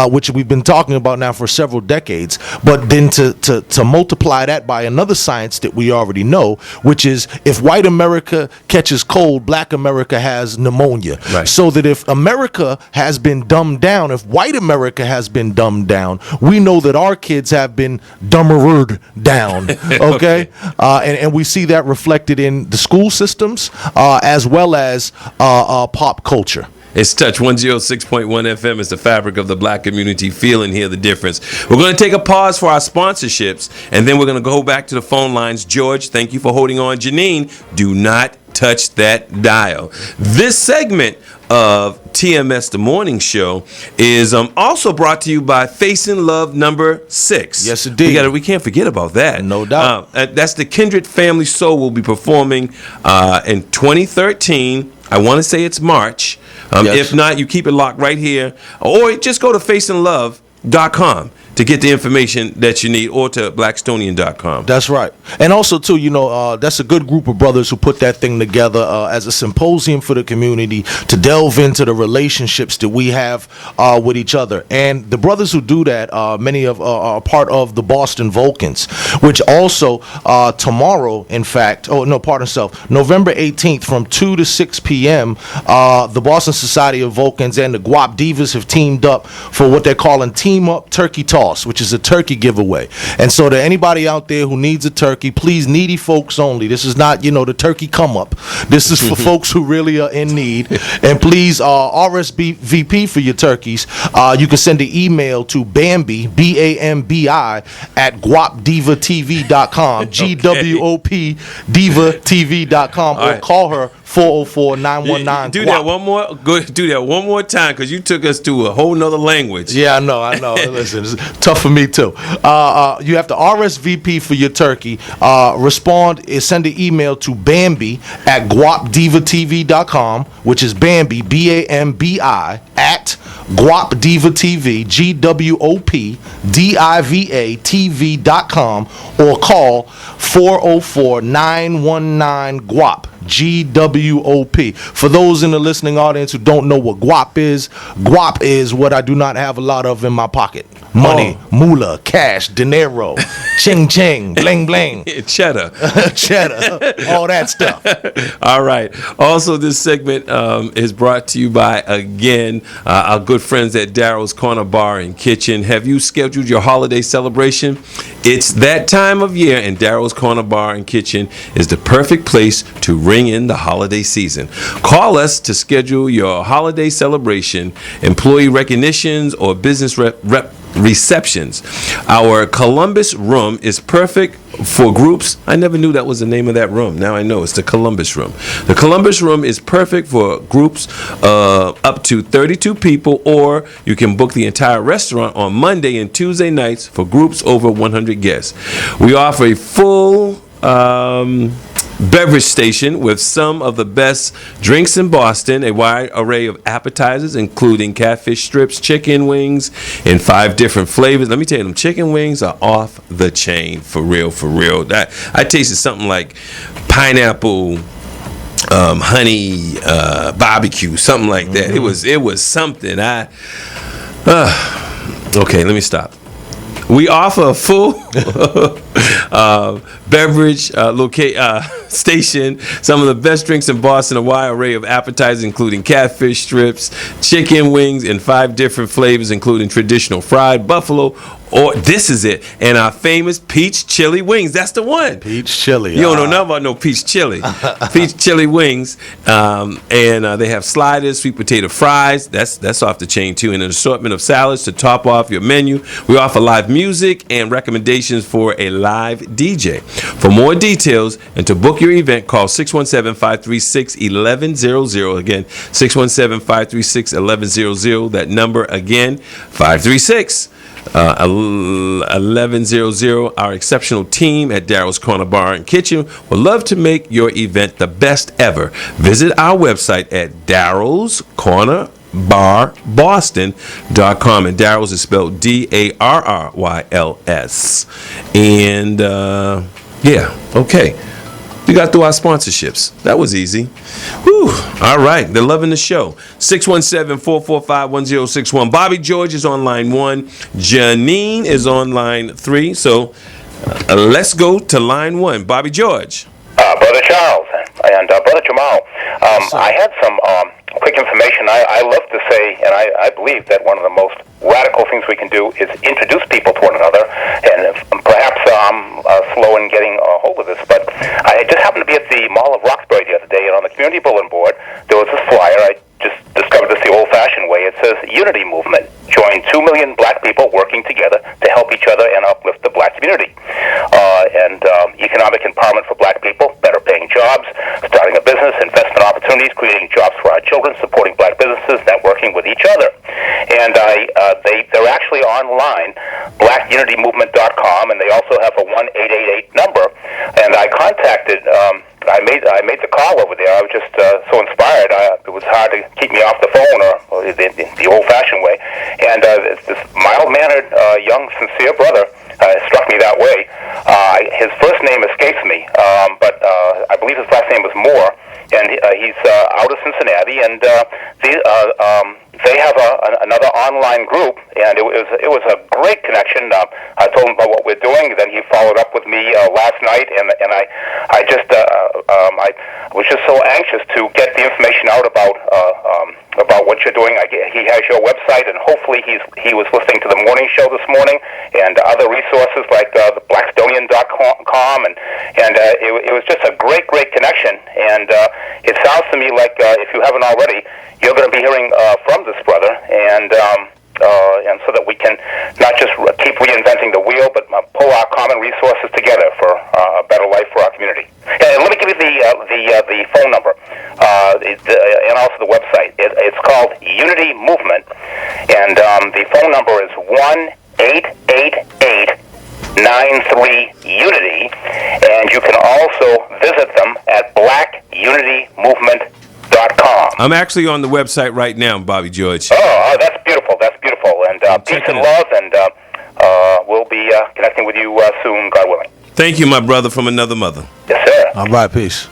which we've been talking about now for several decades. But then to multiply that by another science that we already know, which is if white America catches cold, black America has pneumonia. Right. So that if America has been dumbed down, if white America has been dumbed down, we know that our kids have been dumbered down. Okay. And we see that reflected in the school systems as well as pop culture. It's Touch 106.1 FM. It's the fabric of the black community. Feel and hear the difference. We're going to take a pause for our sponsorships, and then we're going to go back to the phone lines. George, thank you for holding on. Janine, do not touch that dial. This segment of TMS The Morning Show is also brought to you by Facing Love number 6. Yes, indeed. We can't forget about that. No doubt. That's the Kindred Family Soul will be performing in 2013. I want to say it's March. Yes. If not, you keep it locked right here. Or just go to facinglove.com to get the information that you need, or to blackstonian.com. That's right. And also, too, that's a good group of brothers who put that thing together as a symposium for the community to delve into the relationships that we have with each other. And the brothers who do that, many of are part of the Boston Vulcans, which also tomorrow, in fact, November 18th from 2 to 6 p.m., the Boston Society of Vulcans and the Guap Divas have teamed up for what they're calling Team Up Turkey Toss, which is a turkey giveaway. And so to anybody out there who needs a turkey, please, needy folks only. This is not, the turkey come up. This is for folks who really are in need. And please, RSVP for your turkeys. You can send an email to Bambi, BAMBI, at guapdivatv.com, GWOP divatv.com, or call her 404-919. Do that one more. Go do that one more time, because you took us to a whole nother language. Yeah, I know. Listen, it's tough for me too. You have to RSVP for your turkey. Send an email to Bambi at guapdivatv.com, which is Bambi, BAMBI, at guapdivatv, GWOPDIVATV.com, or call 404-919-GUAP. GWOP. For those in the listening audience who don't know what guap is what I do not have a lot of in my pocket. Money, moolah, cash, dinero, ching ching, bling bling, cheddar, all that stuff. All right. Also, this segment is brought to you by, again, our good friends at Daryl's Corner Bar and Kitchen. Have you scheduled your holiday celebration? It's that time of year, and Daryl's Corner Bar and Kitchen is the perfect place to ring in the holiday season. Call us to schedule your holiday celebration, employee recognitions, or business receptions. Our Columbus room is perfect for groups. I never knew that was the name of that room. Now I know it's the Columbus room. The Columbus room is perfect for groups up to 32 people, or you can book the entire restaurant on Monday and Tuesday nights for groups over 100 guests. We offer a full beverage station with some of the best drinks in Boston, a wide array of appetizers including catfish strips, chicken wings in 5 different flavors. Let me tell you, them chicken wings are off the chain, for real. I tasted something like pineapple, honey, barbecue, something like that. It was something. Okay, let me stop. We offer a full beverage station. Some of the best drinks in Boston, a wide array of appetizers, including catfish strips, chicken wings in 5 different flavors, including traditional fried buffalo, or this is it, and our famous peach chili wings. That's the one. Peach chili. You don't know nothing about no peach chili. Peach chili wings, and they have sliders, sweet potato fries. That's off the chain too, and an assortment of salads to top off your menu. We offer live music and recommendations for a live DJ. For more details and to book your event, call 617-536-1100. Again, 617-536-1100. That number again, 536. 1100. Our exceptional team at Daryl's Corner Bar and Kitchen would love to make your event the best ever. Visit our website at darylscornerbarboston.com, and Daryl's is spelled Darryls. And yeah, okay. We got through our sponsorships. That was easy. Whew. All right. They're loving the show. 617-445-1061. Bobby George is on line 1. Janine is on line 3. So let's go to line 1. Bobby George. Brother Charles and Brother Jamarhl. I had some quick information. I love to say, and I believe that one of the most radical things we can do is introduce people to one another. And perhaps I'm slow in getting a hold of this, but I just happened to be at the Mall of Roxbury the other day, and on the community bulletin board, there was this flyer. I just discovered this the old-fashioned way. It says, Unity Movement. Join 2 million black people working together to help each other and uplift the black community. And economic empowerment for black people, better paying jobs, starting a business, investment opportunities, creating jobs for our children, supporting black businesses, networking with each other. And they're actually online, blacunitymovement.com, and they also have a 1-888 number. And I contacted, I made the call over there. I was just so inspired. It was hard to keep me off the phone, or the old-fashioned way. And this mild-mannered, young, sincere brother struck me that way. His first name escapes me, but I believe his last name was Moore, and he's out of Cincinnati, and they have another online group, and it was a great connection. I told him about what we're doing, then he followed up with me last night, and I was just so anxious to get the information out about what you're doing. He has your website, and hopefully he was listening to the morning show this morning, and other resources like the blackstonian.com, and it was just a great connection. And it sounds to me like if you haven't already, you're going to be hearing from this brother, and so that we can not just keep reinventing the wheel, but pull our common resources together for a better life for our community. And let me give you the phone number and also the website. It's called Unity Movement, and the phone number is 1-888-93-UNITY, and you can also visit them at blacunitymovement.com. I'm actually on the website right now, Bobby George. Oh, that's beautiful. That's beautiful. And peace and love, and we'll be connecting with you soon, God willing. Thank you, my brother from another mother. Yes, sir. All right, peace.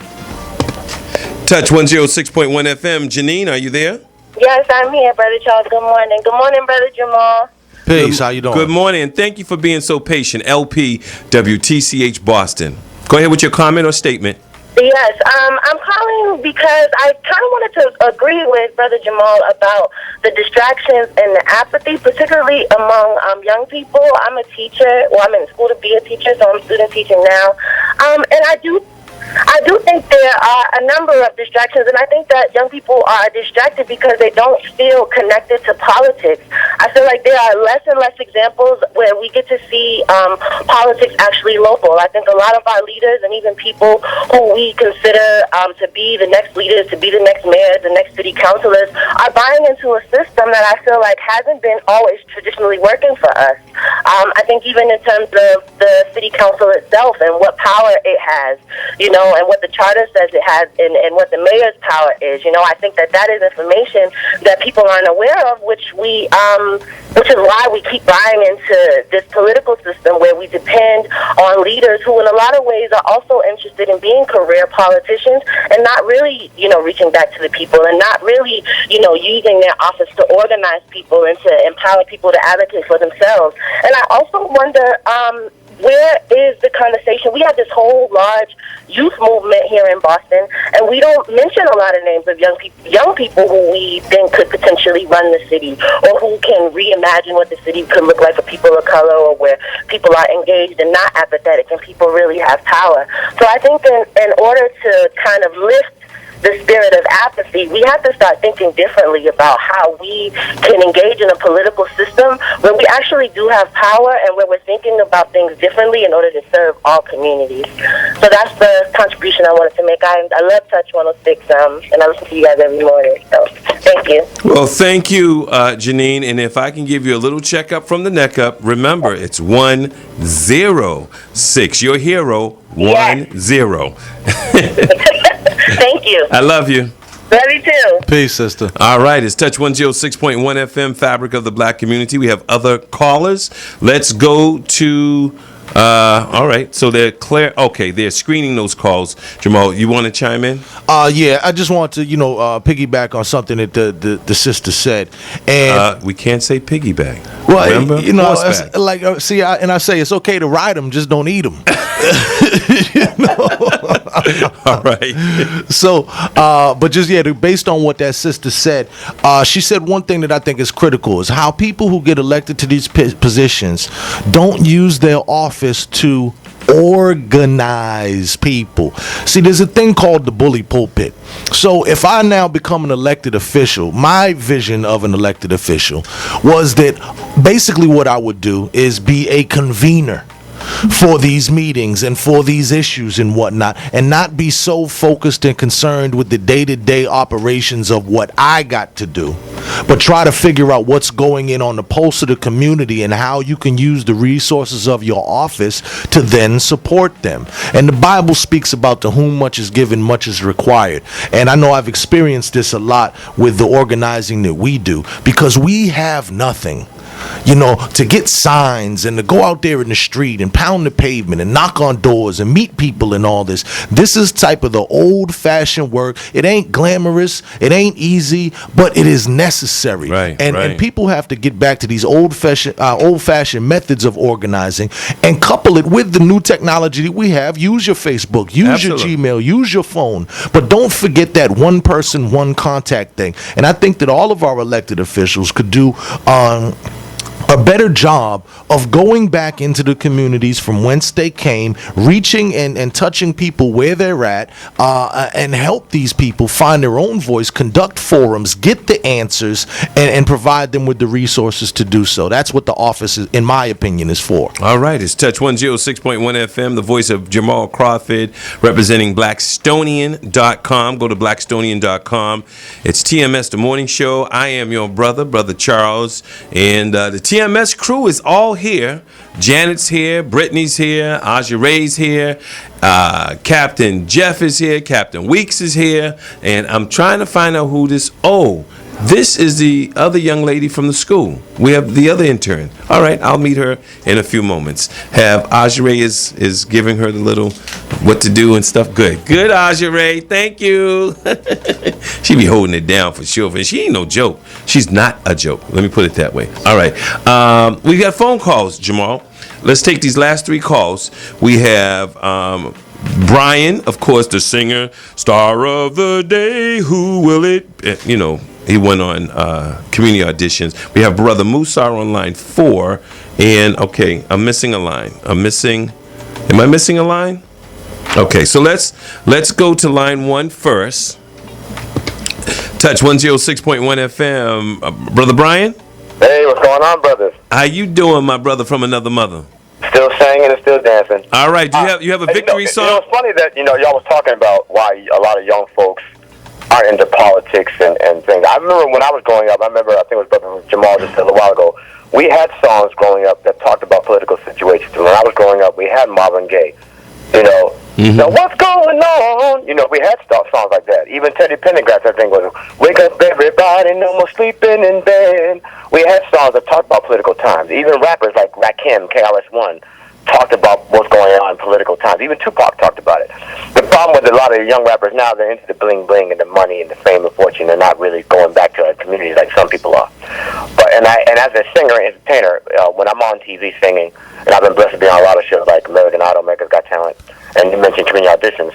Touch 106.1 FM. Janine, are you there? Yes, I'm here, Brother Charles. Good morning. Good morning, Brother Jamal. Peace. How you doing? Good morning, and thank you for being so patient. LP WTCH Boston. Go ahead with your comment or statement. Yes, I'm calling because I kind of wanted to agree with Brother Jamal about the distractions and the apathy, particularly among young people. I'm a teacher, well, I'm in school to be a teacher, so I'm student teaching now. And I do think there are a number of distractions, and I think that young people are distracted because they don't feel connected to politics. I feel like there are less and less examples where we get to see politics actually local. I think a lot of our leaders and even people who we consider to be the next leaders, to be the next mayors, the next city councilors, are buying into a system that I feel like hasn't been always traditionally working for us. I think even in terms of the city council itself and what power it has, you know, and what the charter says it has, and what the mayor's power is. You know, I think that is information that people aren't aware of, which is why we keep buying into this political system where we depend on leaders who in a lot of ways are also interested in being career politicians and not really, you know, reaching back to the people and not really, you know, using their office to organize people and to empower people to advocate for themselves. And I also wonder, where is the conversation? We have this whole large youth movement here in Boston, and we don't mention a lot of names of young people who we think could potentially run the city, or who can reimagine what the city could look like for people of color, or where people are engaged and not apathetic and people really have power. So I think in order to kind of lift the spirit of apathy, we have to start thinking differently about how we can engage in a political system where we actually do have power and where we're thinking about things differently in order to serve all communities. So that's the contribution I wanted to make. I love Touch 106, and I listen to you guys every morning. So thank you. Well, thank you, Janine. And if I can give you a little checkup from the neck up, remember, it's 106. Your hero, 10. Thank you. I love you. Love you too. Peace, sister. All right, it's Touch 106.1 FM, Fabric of the Black Community. We have other callers. Let's go to, all right, so they're clear. Okay, they're screening those calls. Jamarhl, you want to chime in? Yeah, I just want to, piggyback on something that the sister said. And we can't say piggyback. Well, remember? I say it's okay to ride them, just don't eat them. All right. So, but just based on what that sister said, she said one thing that I think is critical is how people who get elected to these positions don't use their office to organize people. See, there's a thing called the bully pulpit. So if I now become an elected official, my vision of an elected official was that basically what I would do is be a convener for these meetings and for these issues and whatnot, and not be so focused and concerned with the day-to-day operations of what I got to do, but try to figure out what's going on the pulse of the community and how you can use the resources of your office to then support them. And the Bible speaks about to whom much is given, much is required. And I know I've experienced this a lot with the organizing that we do, because we have nothing. To get signs and to go out there in the street and pound the pavement and knock on doors and meet people and all this. This is type of the old-fashioned work. It ain't glamorous. It ain't easy, but it is necessary. Right, and people have to get back to these old-fashioned methods of organizing and couple it with the new technology that we have. Use your Facebook. Use your Gmail. Use your phone. But don't forget that one person, one contact thing. And I think that all of our elected officials could do a better job of going back into the communities from whence they came, reaching and touching people where they're at, and help these people find their own voice, conduct forums, get the answers, and provide them with the resources to do so. That's what the office, in my opinion, is for. All right, it's Touch 106.1 FM, the voice of Jamarhl Crawford, representing Blackstonian.com. Go to Blackstonian.com. It's TMS, the morning show. I am your Brother Charles, and the TMS crew is all here. Janet's here, Brittany's here, Aja Ray's here, Captain Jeff is here, Captain Weeks is here, and I'm trying to find out who this. This is the other young lady from the school. We have the other intern. All right, I'll meet her in a few moments. Have Aja Ray is giving her the little what to do and stuff. Good, Aja Ray. Thank you. She be holding it down for sure. And she ain't no joke. She's not a joke. Let me put it that way. All right. We got phone calls, Jamarhl. Let's take these last three calls. We have Brian, of course, the singer, star of the day. Who will it? He went on community auditions. We have Brother Musar on line 4. And, okay, I'm missing a line. Am I missing a line? Okay, so let's go to line 1 first. Touch 106.1 FM. Brother Brian? Hey, what's going on, brothers? How you doing, my brother from another mother? Still singing and still dancing. All right, you have a victory song? It's funny that, y'all was talking about why a lot of young folks aren't into politics and things. I remember when I was growing up, I think it was Brother Jamarhl just said a little while ago, we had songs growing up that talked about political situations. When I was growing up, we had Marvin Gaye, Now what's going on? We had songs like that. Even Teddy Pendergrass, I think, was "Wake up, everybody, no more sleeping in bed." We had songs that talked about political times. Even rappers like Rakim, KRS-One, talked about what's going on in political times. Even Tupac talked about it. The problem with a lot of young rappers now, they're into the bling bling and the money and the fame and fortune. They're not really going back to our communities like some people are. But and as a singer and entertainer, when I'm on TV singing, and I've been blessed to be on a lot of shows like American Idol, America's Got Talent, and you mentioned community auditions,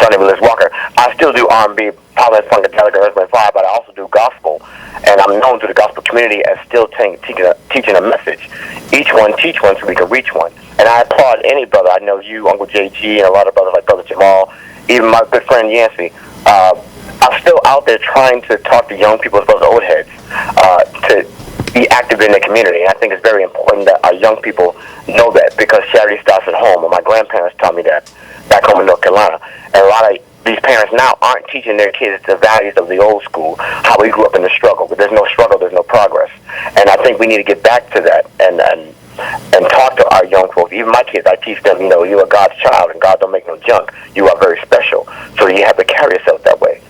Sunday with Liz Walker. I still do R&B, pop and funkadelic, Earth, Wind, Fire, but I also do gospel, and I'm known to the gospel community as still teaching a message. Each one teach one so we can reach one. And I applaud any brother. I know you, Uncle JG, and a lot of brothers like Brother Jamarhl, even my good friend Yancey. I'm still out there trying to talk to young people as well as old heads to be active in the community. And I think it's very important that our young people know that, because charity starts at home. And my grandparents taught me that back home in North Carolina. And a lot of these parents now aren't teaching their kids the values of the old school, how we grew up in the struggle. But there's no struggle, there's no progress. And I think we need to get back to that and talk to our young folks. Even my kids, I teach them, you know, you are God's child and God don't make no junk. You are very special. So you have to carry yourself that way.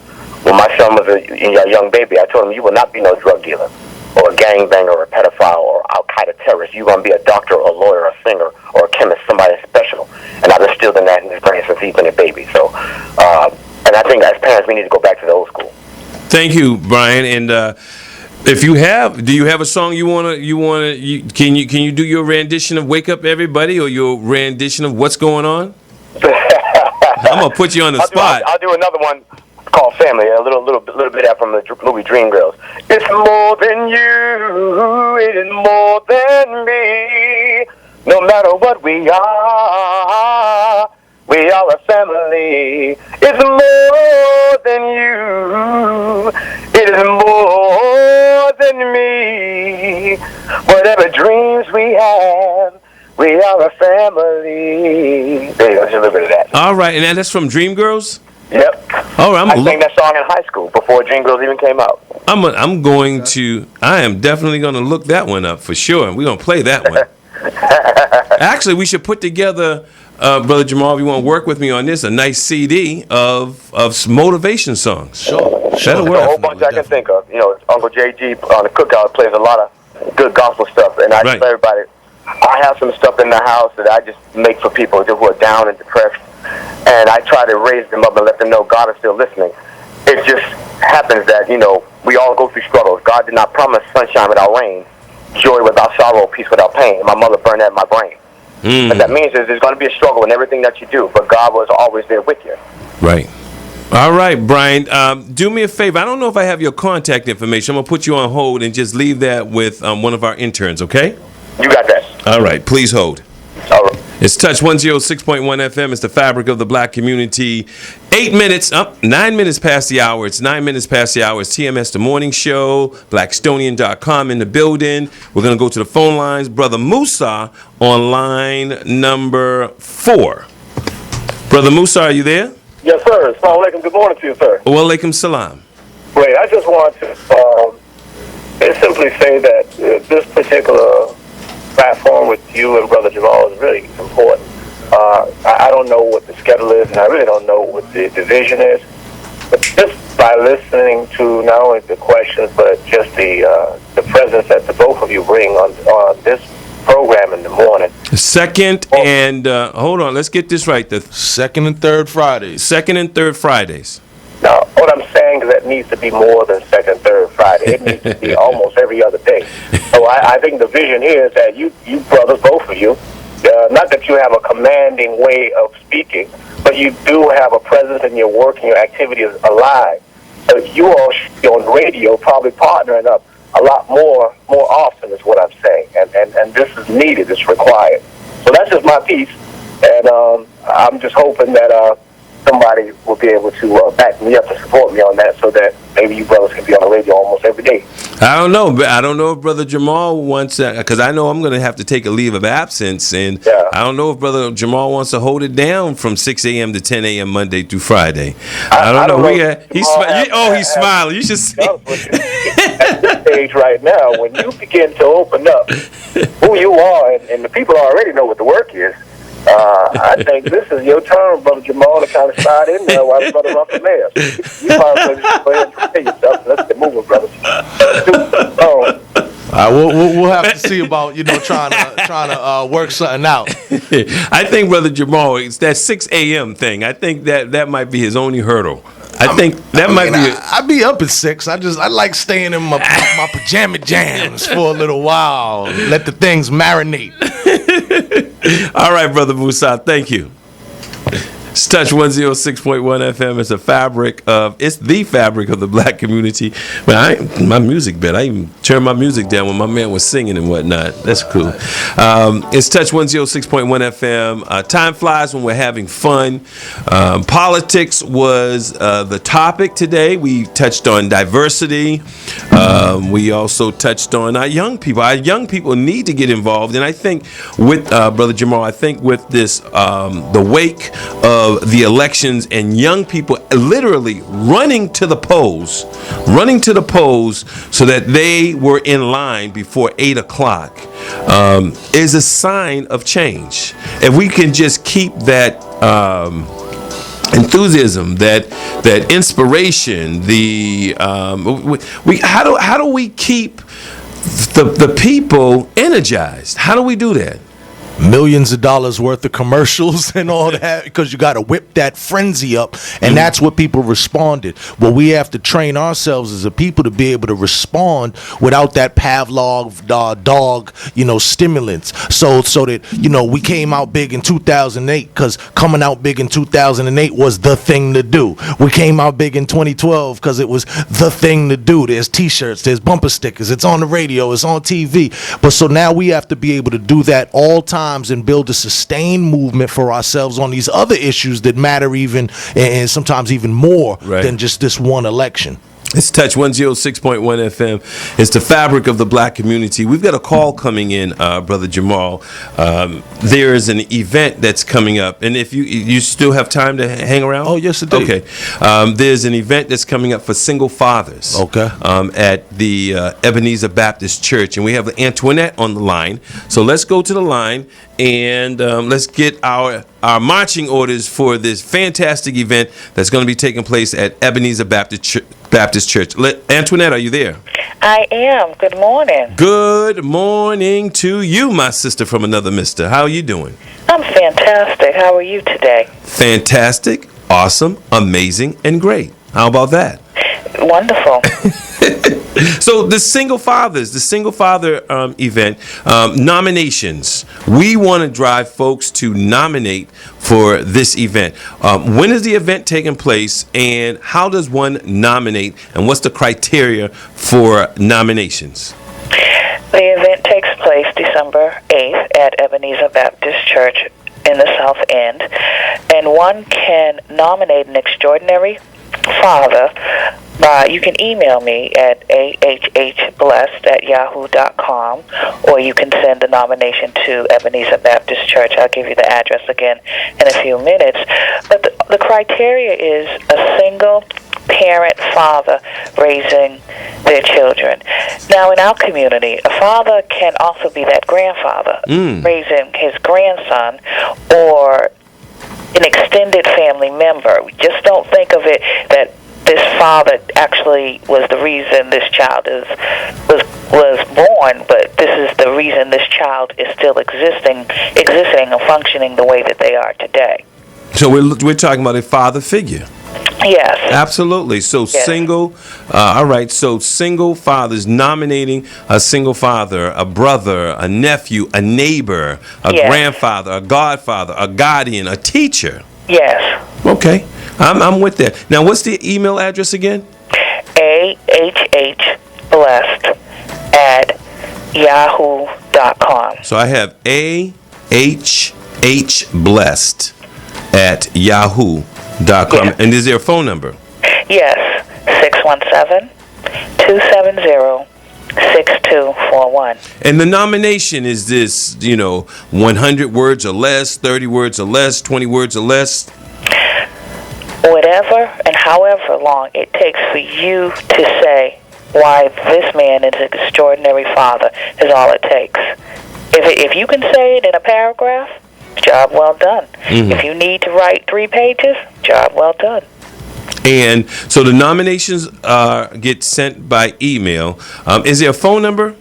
When my son was a young baby, I told him, you will not be no drug dealer or a gangbanger or a pedophile or Al-Qaeda terrorist. You're going to be a doctor or a lawyer or a singer or a chemist, somebody special. And I've instilled in that in his brain since he's been a baby. So, and I think as parents, we need to go back to the old school. Thank you, Brian. And if you have, do you have a song can you do your rendition of "Wake Up Everybody" or your rendition of "What's Going On"? I'm gonna put you on the spot. I'll do another one called "Family." A little bit out from the movie Dreamgirls. It's more than you. It is more than me. No matter what we are a family. It's more than you. It is more than me. Whatever dreams we have, we are a family. There you go, just a little bit of that. All right, and that's from Dreamgirls? Yep. All right, I sang that song in high school before Dreamgirls even came out. I am definitely going to look that one up for sure. We're going to play that one. Actually, we should put together, Brother Jamarhl, if you want to work with me on this, a nice CD of motivation songs. Sure. That'll There's work. a whole bunch I can think of. You know, Uncle JG on the Cookout plays a lot of good gospel stuff, and I tell everybody, I have some stuff in the house that I just make for people who are down and depressed, and I try to raise them up and let them know God is still listening. It just happens that, you know, we all go through struggles. God did not promise sunshine without rain, joy without sorrow, peace without pain. My mother burned that in my brain. What that means is there's going to be a struggle in everything that you do, but God was always there with you. Right. All right, Brian, do me a favor. I don't know if I have your contact information. I'm going to put you on hold and just leave that with one of our interns, okay? You got that. All right, please hold. All right. It's Touch 106.1 FM. It's the fabric of the black community. 9 minutes past the hour. It's 9 minutes past the hour. It's TMS The Morning Show. Blackstonian.com in the building. We're going to go to the phone lines. Brother Musa on line number 4. Brother Musa, are you there? Yes, sir. Assalamu alaikum. Good morning to you, sir. Wa alaikum salam. Wait, I just want to simply say that this particular platform with you and Brother Jamarhl is really important. I don't know what the schedule is, and I really don't know what the division is. But just by listening to not only the questions, but just the presence that the both of you bring on this program in the morning. Second and hold on, let's get this right. The second and third Fridays. Second and third Fridays. Now, what I'm saying is that needs to be more than second, third Friday. It needs to be almost every other day. So I think the vision here is that you brothers, both of you, not that you have a commanding way of speaking, but you do have a presence in your work and your activities alive. So you all should be on the radio, probably partnering up a lot more often is what I'm saying. And this is needed, it's required. So that's just my piece. And I'm just hoping that somebody will be able to back me up and support me on that so that maybe you brothers can be on the radio almost every day. I don't know. But I don't know if Brother Jamarhl wants that, because I know I'm going to have to take a leave of absence. And I don't know if Brother Jamarhl wants to hold it down from 6 a.m. to 10 a.m. Monday through Friday. I don't know. He's smiling. You should see. At this stage right now, when you begin to open up who you are, and the people already know what the work is, I think this is your turn, Brother Jamarhl, to kind of slide in there while the brother runs the mayor. You probably just go ahead and prepare yourself. Let's get moving, brothers. We'll have to see about trying to work something out. I think Brother Jamarhl, it's that 6 a.m. thing. I think that might be his only hurdle. I think that might be. I'd be up at 6. I like staying in my pajama jams for a little while. Let the things marinate. All right, Brother Musa, thank you. It's Touch 106.1 FM. It's the fabric of the black community. But my music bed, I even turned my music down when my man was singing and whatnot. That's cool. It's Touch 106.1 FM. Time flies when we're having fun. Politics was the topic today. We touched on diversity. We also touched on our young people. Our young people need to get involved. And I think with Brother Jamarhl, I think with this, the wake of the elections and young people literally running to the polls so that they were in line before 8 o'clock is a sign of change. If we can just keep that enthusiasm, that inspiration, how do we keep the people energized? How do we do that? Millions of dollars worth of commercials and all that, because you got to whip that frenzy up, and that's what people responded. Well, we have to train ourselves as a people to be able to respond without that Pavlov dog, stimulants. So that we came out big in 2008, because coming out big in 2008 was the thing to do. We came out big in 2012 because it was the thing to do. There's T-shirts, there's bumper stickers, it's on the radio, it's on TV. But so now we have to be able to do that all time and build a sustained movement for ourselves on these other issues that matter even and sometimes even more than just this one election. It's Touch 106.1 FM. It's the fabric of the black community. We've got a call coming in, Brother Jamarhl. There is an event that's coming up, and if you still have time to hang around? Oh, yes, I do. Okay. There's an event that's coming up for single fathers. Okay. At the Ebenezer Baptist Church, and we have Antoinette on the line. So let's go to the line and let's get our marching orders for this fantastic event that's going to be taking place at Ebenezer Baptist Church. Antoinette, are you there? I am. Good morning. Good morning to you, my sister from another mister. How are you doing? I'm fantastic. How are you today? Fantastic, awesome, amazing, and great. How about that? Wonderful. So the single father event, nominations. We want to drive folks to nominate for this event. When is the event taking place, and how does one nominate, and what's the criteria for nominations? The event takes place December 8th at Ebenezer Baptist Church in the South End, and one can nominate an extraordinary father. You can email me at ahhblessed@yahoo.com, or you can send the nomination to Ebenezer Baptist Church. I'll give you the address again in a few minutes. But the criteria is a single parent father raising their children. Now, in our community, a father can also be that grandfather raising his grandson, or an extended family member. We just don't think of it that this father actually was the reason this child was born, but this is the reason this child is still existing and functioning the way that they are today. So we're talking about a father figure. Yes. Absolutely. So yes. Single, all right, so single fathers nominating a single father, a brother, a nephew, a neighbor, a grandfather, a godfather, a guardian, a teacher. Yes. Okay. I'm with that. Now, what's the email address again? ahhblessed@yahoo.com. So I have ahhblessed@yahoo.com. Yes. And is there a phone number? Yes, 617-270-6241. And the nomination is this, 100 words or less, 30 words or less, 20 words or less? Whatever and however long it takes for you to say why this man is an extraordinary father is all it takes. If you can say it in a paragraph, job well done. Mm-hmm. If you need to write 3 pages, job well done. And so the nominations get sent by email. Is there a phone number?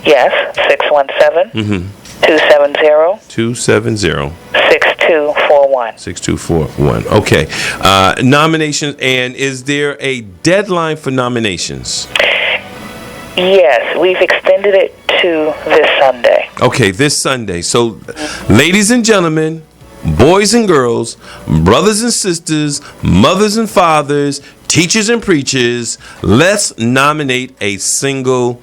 Yes, 617 270 6241. 6241. Okay. Nominations, and is there a deadline for nominations? Yes, we've extended it to this Sunday. Okay, this Sunday. So, ladies and gentlemen, boys and girls, brothers and sisters, mothers and fathers, teachers and preachers, let's nominate a single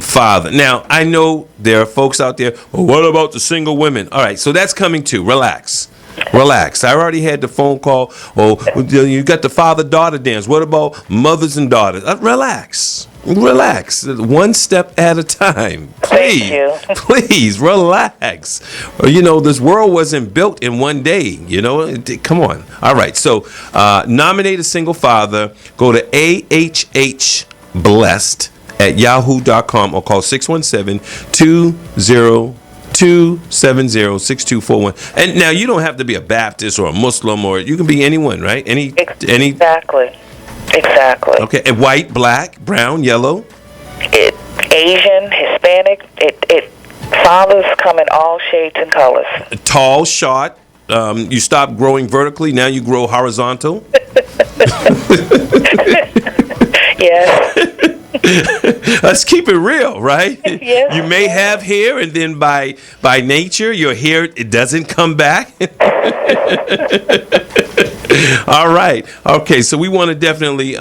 father. Now, I know there are folks out there, well, what about the single women? All right, so that's coming too. Relax. Relax. I already had the phone call. Oh, you got the father-daughter dance. What about mothers and daughters? Relax. Relax. One step at a time. Please. Please, relax. You know, this world wasn't built in one day. You know, come on. All right. So, nominate a single father. Go to ahhblessed@yahoo.com or call 617-270-6241. And now you don't have to be a Baptist or a Muslim, or you can be anyone, right? Any Exactly. Okay. And white, black, brown, yellow. Asian, Hispanic. It fathers come in all shades and colors. Tall, short. You stop growing vertically. Now you grow horizontal. Yes. Let's keep it real, right? Yes. You may have hair, and then by nature, your hair, it doesn't come back. All right. Okay, so we want to definitely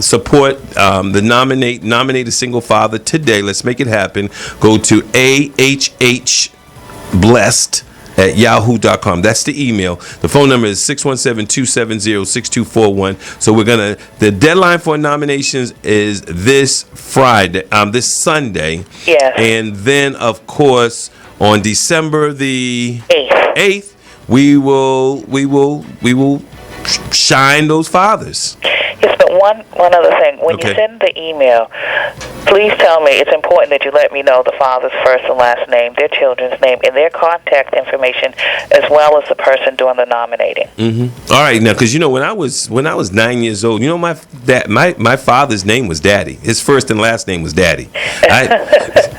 support the nominate a single father today. Let's make it happen. Go to ahhblessed@yahoo.com. That's the email. The phone number is 617-270-6241. So the deadline for nominations is this Friday, this Sunday. Yes. And then, of course, on December the 8th, we will shine those fathers. Yes, but one other thing. When you send the email, please tell me it's important that you let me know the father's first and last name, their children's name, and their contact information, as well as the person doing the nominating. Mm-hmm. All right, now, because you know, when I was 9 years old, you know, my father's name was Daddy. His first and last name was Daddy.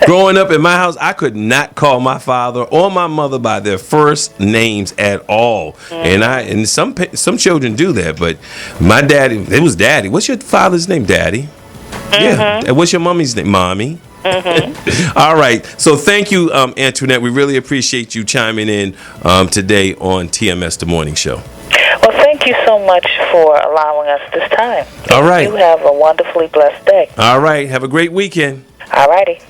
Growing up in my house, I could not call my father or my mother by their first names at all. Mm-hmm. And some children do that, but my daddy, it was Daddy. What's your father's name? Daddy. Mm-hmm. Yeah. And what's your mommy's name? Mommy. Mm-hmm. All right. So thank you, Antoinette. We really appreciate you chiming in today on TMS The Morning Show. Well, thank you so much for allowing us this time. All right. You have a wonderfully blessed day. All right. Have a great weekend. All righty.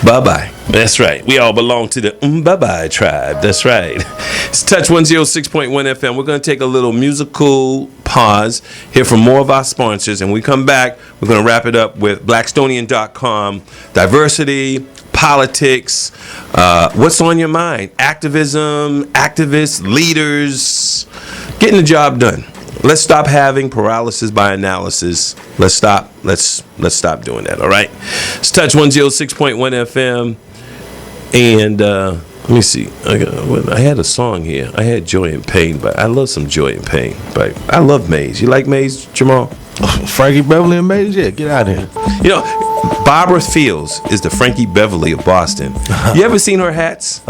Bye-bye. That's right. We all belong to the bye-bye tribe. That's right. It's Touch 106.1 FM. We're going to take a little musical pause, hear from more of our sponsors, and when we come back, we're going to wrap it up with Blackstonian.com, diversity, politics, what's on your mind, activism, activists, leaders, getting the job done. Let's stop having paralysis by analysis. Let's stop doing that, all right? It's Touch 106.1 FM. And let me see. I had a song here. I had Joy and Pain, but I love some Joy and Pain. But I love Maze. You like Maze, Jamarhl? Frankie Beverly and Maze? Yeah, get out of here. You know, Barbara Fields is the Frankie Beverly of Boston. You ever seen her hats?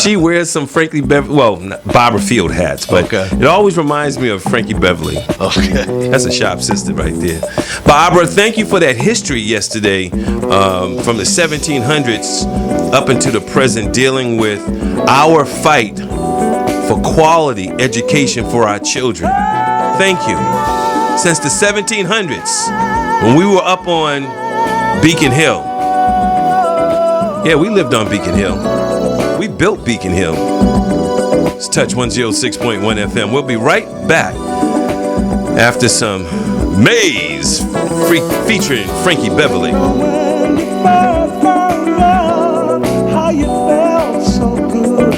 She wears some Frankie Beverly, Barbara Field hats, but it always reminds me of Frankie Beverly. Okay. That's a sharp sister right there. Barbara, thank you for that history yesterday from the 1700s up into the present, dealing with our fight for quality education for our children. Thank you. Since the 1700s, when we were up on Beacon Hill. Yeah, we lived on Beacon Hill. We built Beacon Hill. It's Touch 106.1 FM. We'll be right back after some Maze featuring Frankie Beverly. How you felt so good.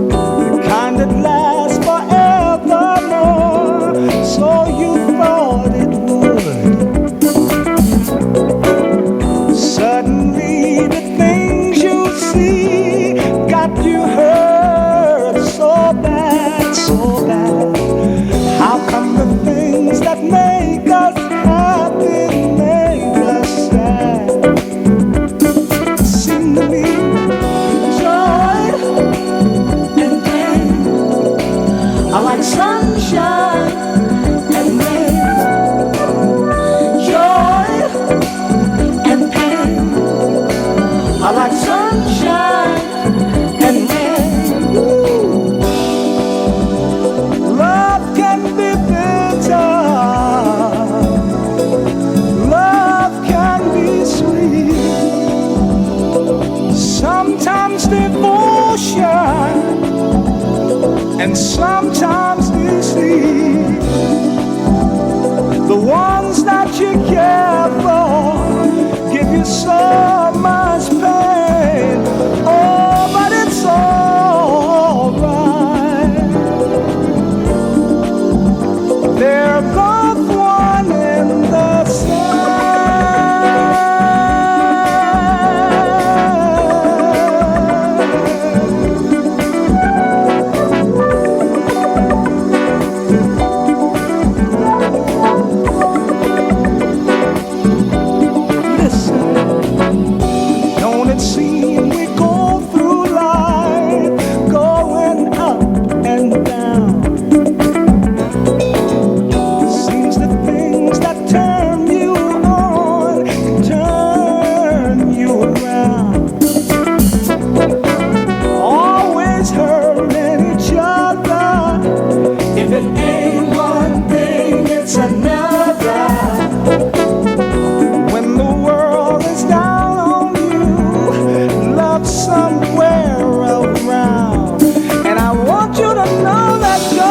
The kind that lasts forevermore. So you thought it would. Suddenly the things you see got you hurt so bad, so bad. How come the things that make us happy ones that you care for give you so much pain. Oh, but it's alright. They're both one and the same. Don't it seem we go through life going up and down? Seems the things that turn you on turn you around. Always hurting each other. If it ain't one thing, it's another. When the world is down on you, love somewhere around. And I want you to know that joy,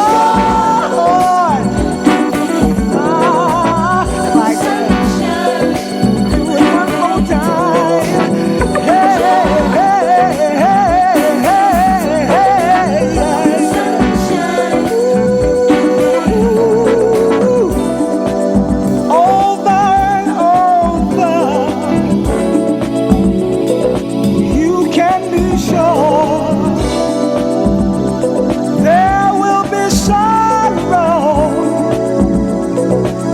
like sunshine, do it one more time. Hey, hey, hey, hey, sunshine. Over and over, you can be sure there will be sorrow,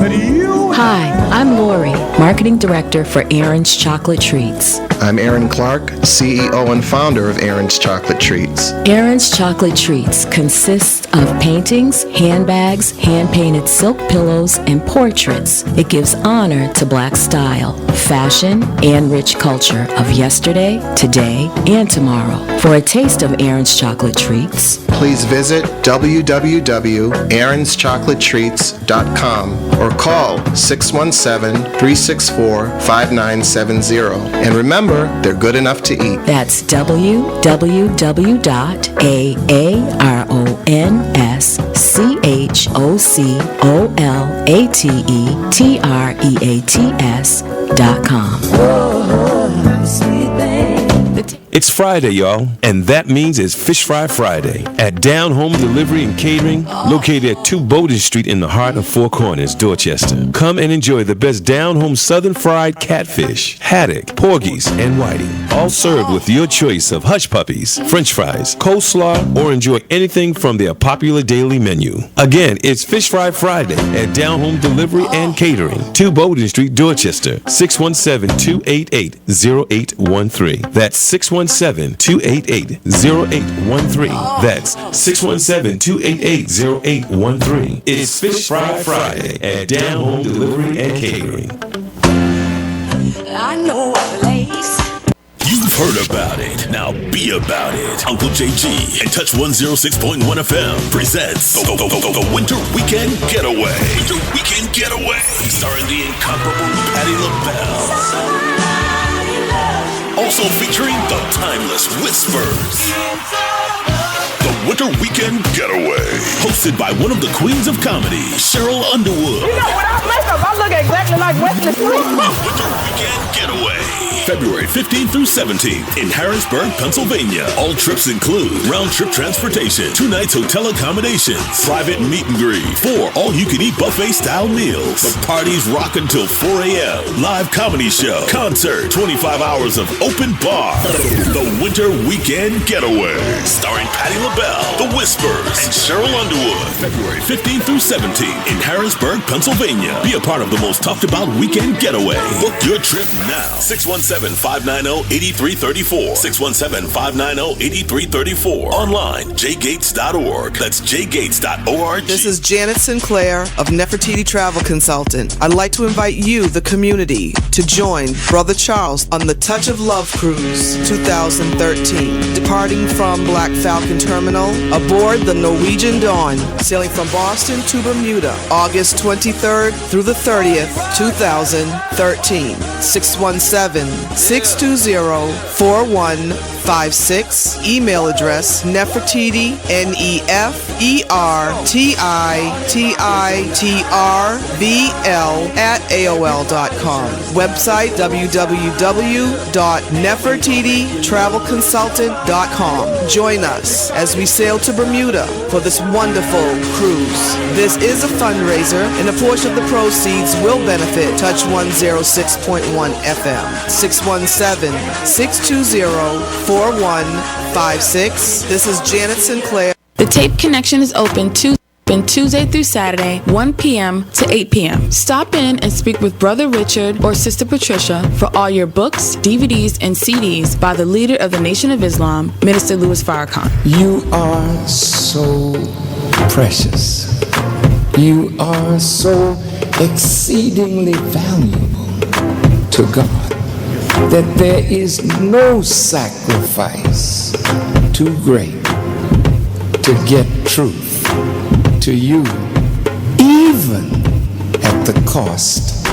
but you. Hi, I'm Lori, Marketing Director for Aaron's Chocolate Treats. I'm Aaron Clark, CEO and founder of Aaron's Chocolate Treats. Aaron's Chocolate Treats consists of paintings, handbags, hand-painted silk pillows, and portraits. It gives honor to Black style, fashion, and rich culture of yesterday, today, and tomorrow. For a taste of Aaron's Chocolate Treats, Please visit www.aaronschocolatetreats.com or call 617-364-5970. And remember, they're good enough to eat. that's www.aaronschocolatetreats.com. It's Friday, y'all, and that means it's Fish Fry Friday at Down Home Delivery and Catering, located at 2 Bowden Street in the heart of Four Corners, Dorchester. Come and enjoy the best down-home southern fried catfish, haddock, porgies, and whiting, all served with your choice of hush puppies, french fries, coleslaw, or enjoy anything from their popular daily menu. Again, it's Fish Fry Friday at Down Home Delivery and Catering, 2 Bowden Street, Dorchester, 617-288-0813. That's 617-288-0813. That's 617-288-0813. It's Fish Fry Friday at Down Home Delivery and Catering. I know a place. You've heard about it. Now be about it. Uncle JG and Touch 106.1 FM presents the Winter Weekend Getaway. Winter Weekend Getaway. Starring the incomparable Patti LaBelle. Also featuring the timeless Whispers. The Winter Weekend Getaway. Hosted by one of the queens of comedy, Cheryl Underwood. You know, without makeup, I look exactly like Wesley Snipes. The Winter Weekend Getaway. February 15th through 17th in Harrisburg, Pennsylvania. All trips include round-trip transportation, 2 nights hotel accommodations, private meet and greet, 4 all-you-can-eat buffet-style meals. The parties rock until 4 a.m. Live comedy show, concert, 25 hours of open bar. The Winter Weekend Getaway. Starring Patti LaBelle, The Whispers, and Cheryl Underwood. February 15th through 17th in Harrisburg, Pennsylvania. Be a part of the most talked-about weekend getaway. Book your trip now. 617-590-8334. 617-590-8334. Online, jgates.org. That's jgates.org. This is Janet Sinclair of Nefertiti Travel Consultant. I'd like to invite you, the community, to join Brother Charles on the Touch of Love Cruise 2013. Departing from Black Falcon Terminal, aboard the Norwegian Dawn, sailing from Boston to Bermuda, August 23rd through the 30th, 2013. 617 617-620-4156. Email address Nefertiti, NEFERTITITRBL @AOL.com. Website www.nefertititravelconsultant.com. Join us as we sail to Bermuda for this wonderful cruise. This is a fundraiser, and a portion of the proceeds will benefit Touch 106.1 FM. 617-620-4156. This is Janet Sinclair. The Tape Connection is open Tuesday through Saturday, 1 p.m. to 8 p.m. Stop in and speak with Brother Richard or Sister Patricia for all your books, DVDs, and CDs by the leader of the Nation of Islam, Minister Louis Farrakhan. You are so precious. You are so exceedingly valuable to God that there is no sacrifice too great to get truth to you, even at the cost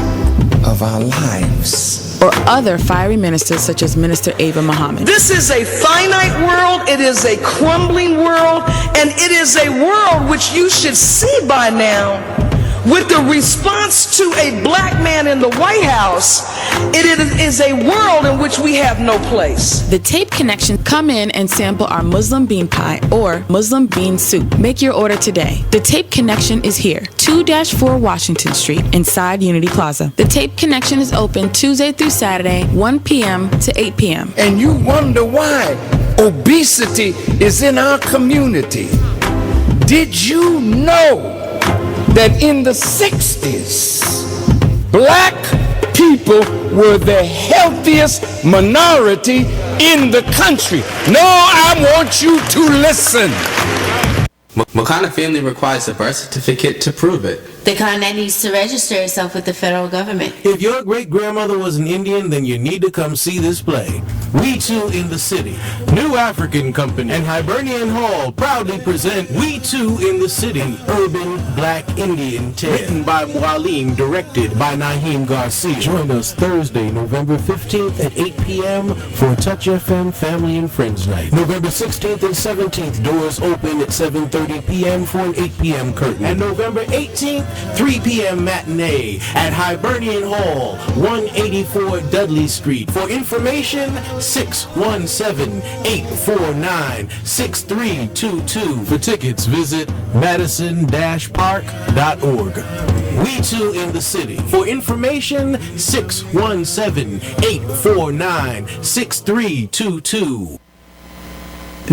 of our lives. Or other fiery ministers such as Minister Ava Muhammad. This is a finite world, it is a crumbling world, and it is a world which you should see by now. With the response to a black man in the White House, it is a world in which we have no place. The Tape Connection come in and sample our Muslim bean pie or Muslim bean soup. Make your order today. The Tape Connection is here, 2-4 Washington Street, inside Unity Plaza. The Tape Connection is open Tuesday through Saturday, 1 p.m. to 8 p.m. And you wonder why obesity is in our community. Did you know that in the 60s, black people were the healthiest minority in the country? No, I want you to listen. What kind of family requires a birth certificate to prove it? The kind that needs to register itself with the federal government. If your great-grandmother was an Indian, then you need to come see this play. We Too in the City, New African Company, and Hibernian Hall proudly present We Too in the City, an urban black Indian tale. Written by Mualim, directed by Naheem Garcia. Join us Thursday, November 15th at 8 p.m. for Touch FM Family and Friends Night. November 16th and 17th, doors open at 7:30 p.m. for an 8 p.m. curtain. And November 18th, 3 p.m. matinee at Hibernian Hall, 184 Dudley Street. For information, 617-849-6322. For tickets, visit madison-park.org. We Too in the City. For information, 617-849-6322.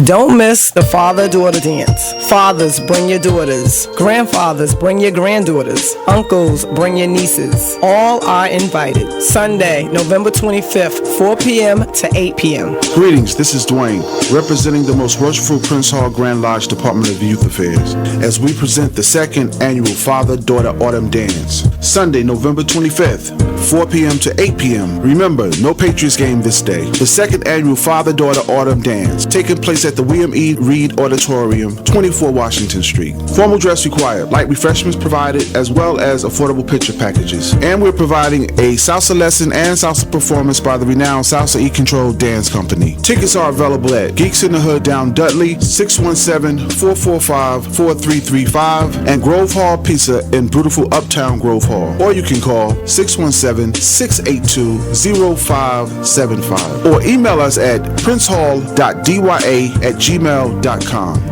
Don't miss the father-daughter dance. Fathers, bring your daughters. Grandfathers, bring your granddaughters. Uncles, bring your nieces. All are invited. Sunday, November 25th, 4 p.m. to 8 p.m. Greetings, this is Dwayne, representing the most worshipful Prince Hall Grand Lodge Department of Youth Affairs, as we present the second annual Father-Daughter Autumn Dance. Sunday, November 25th, 4 p.m. to 8 p.m. Remember, no Patriots game this day. The second annual Father-Daughter Autumn Dance, taking place at the William E. Reed Auditorium, 24 Washington Street. Formal dress required, light refreshments provided, as well as affordable picture packages. And we're providing a salsa lesson and salsa performance by the renowned Salsa E-Control Dance Company. Tickets are available at Geeks in the Hood down Dudley, 617-445-4335, and Grove Hall Pizza in beautiful Uptown Grove Hall. Or you can call 617-682-0575 or email us at princehall.dya@gmail.com.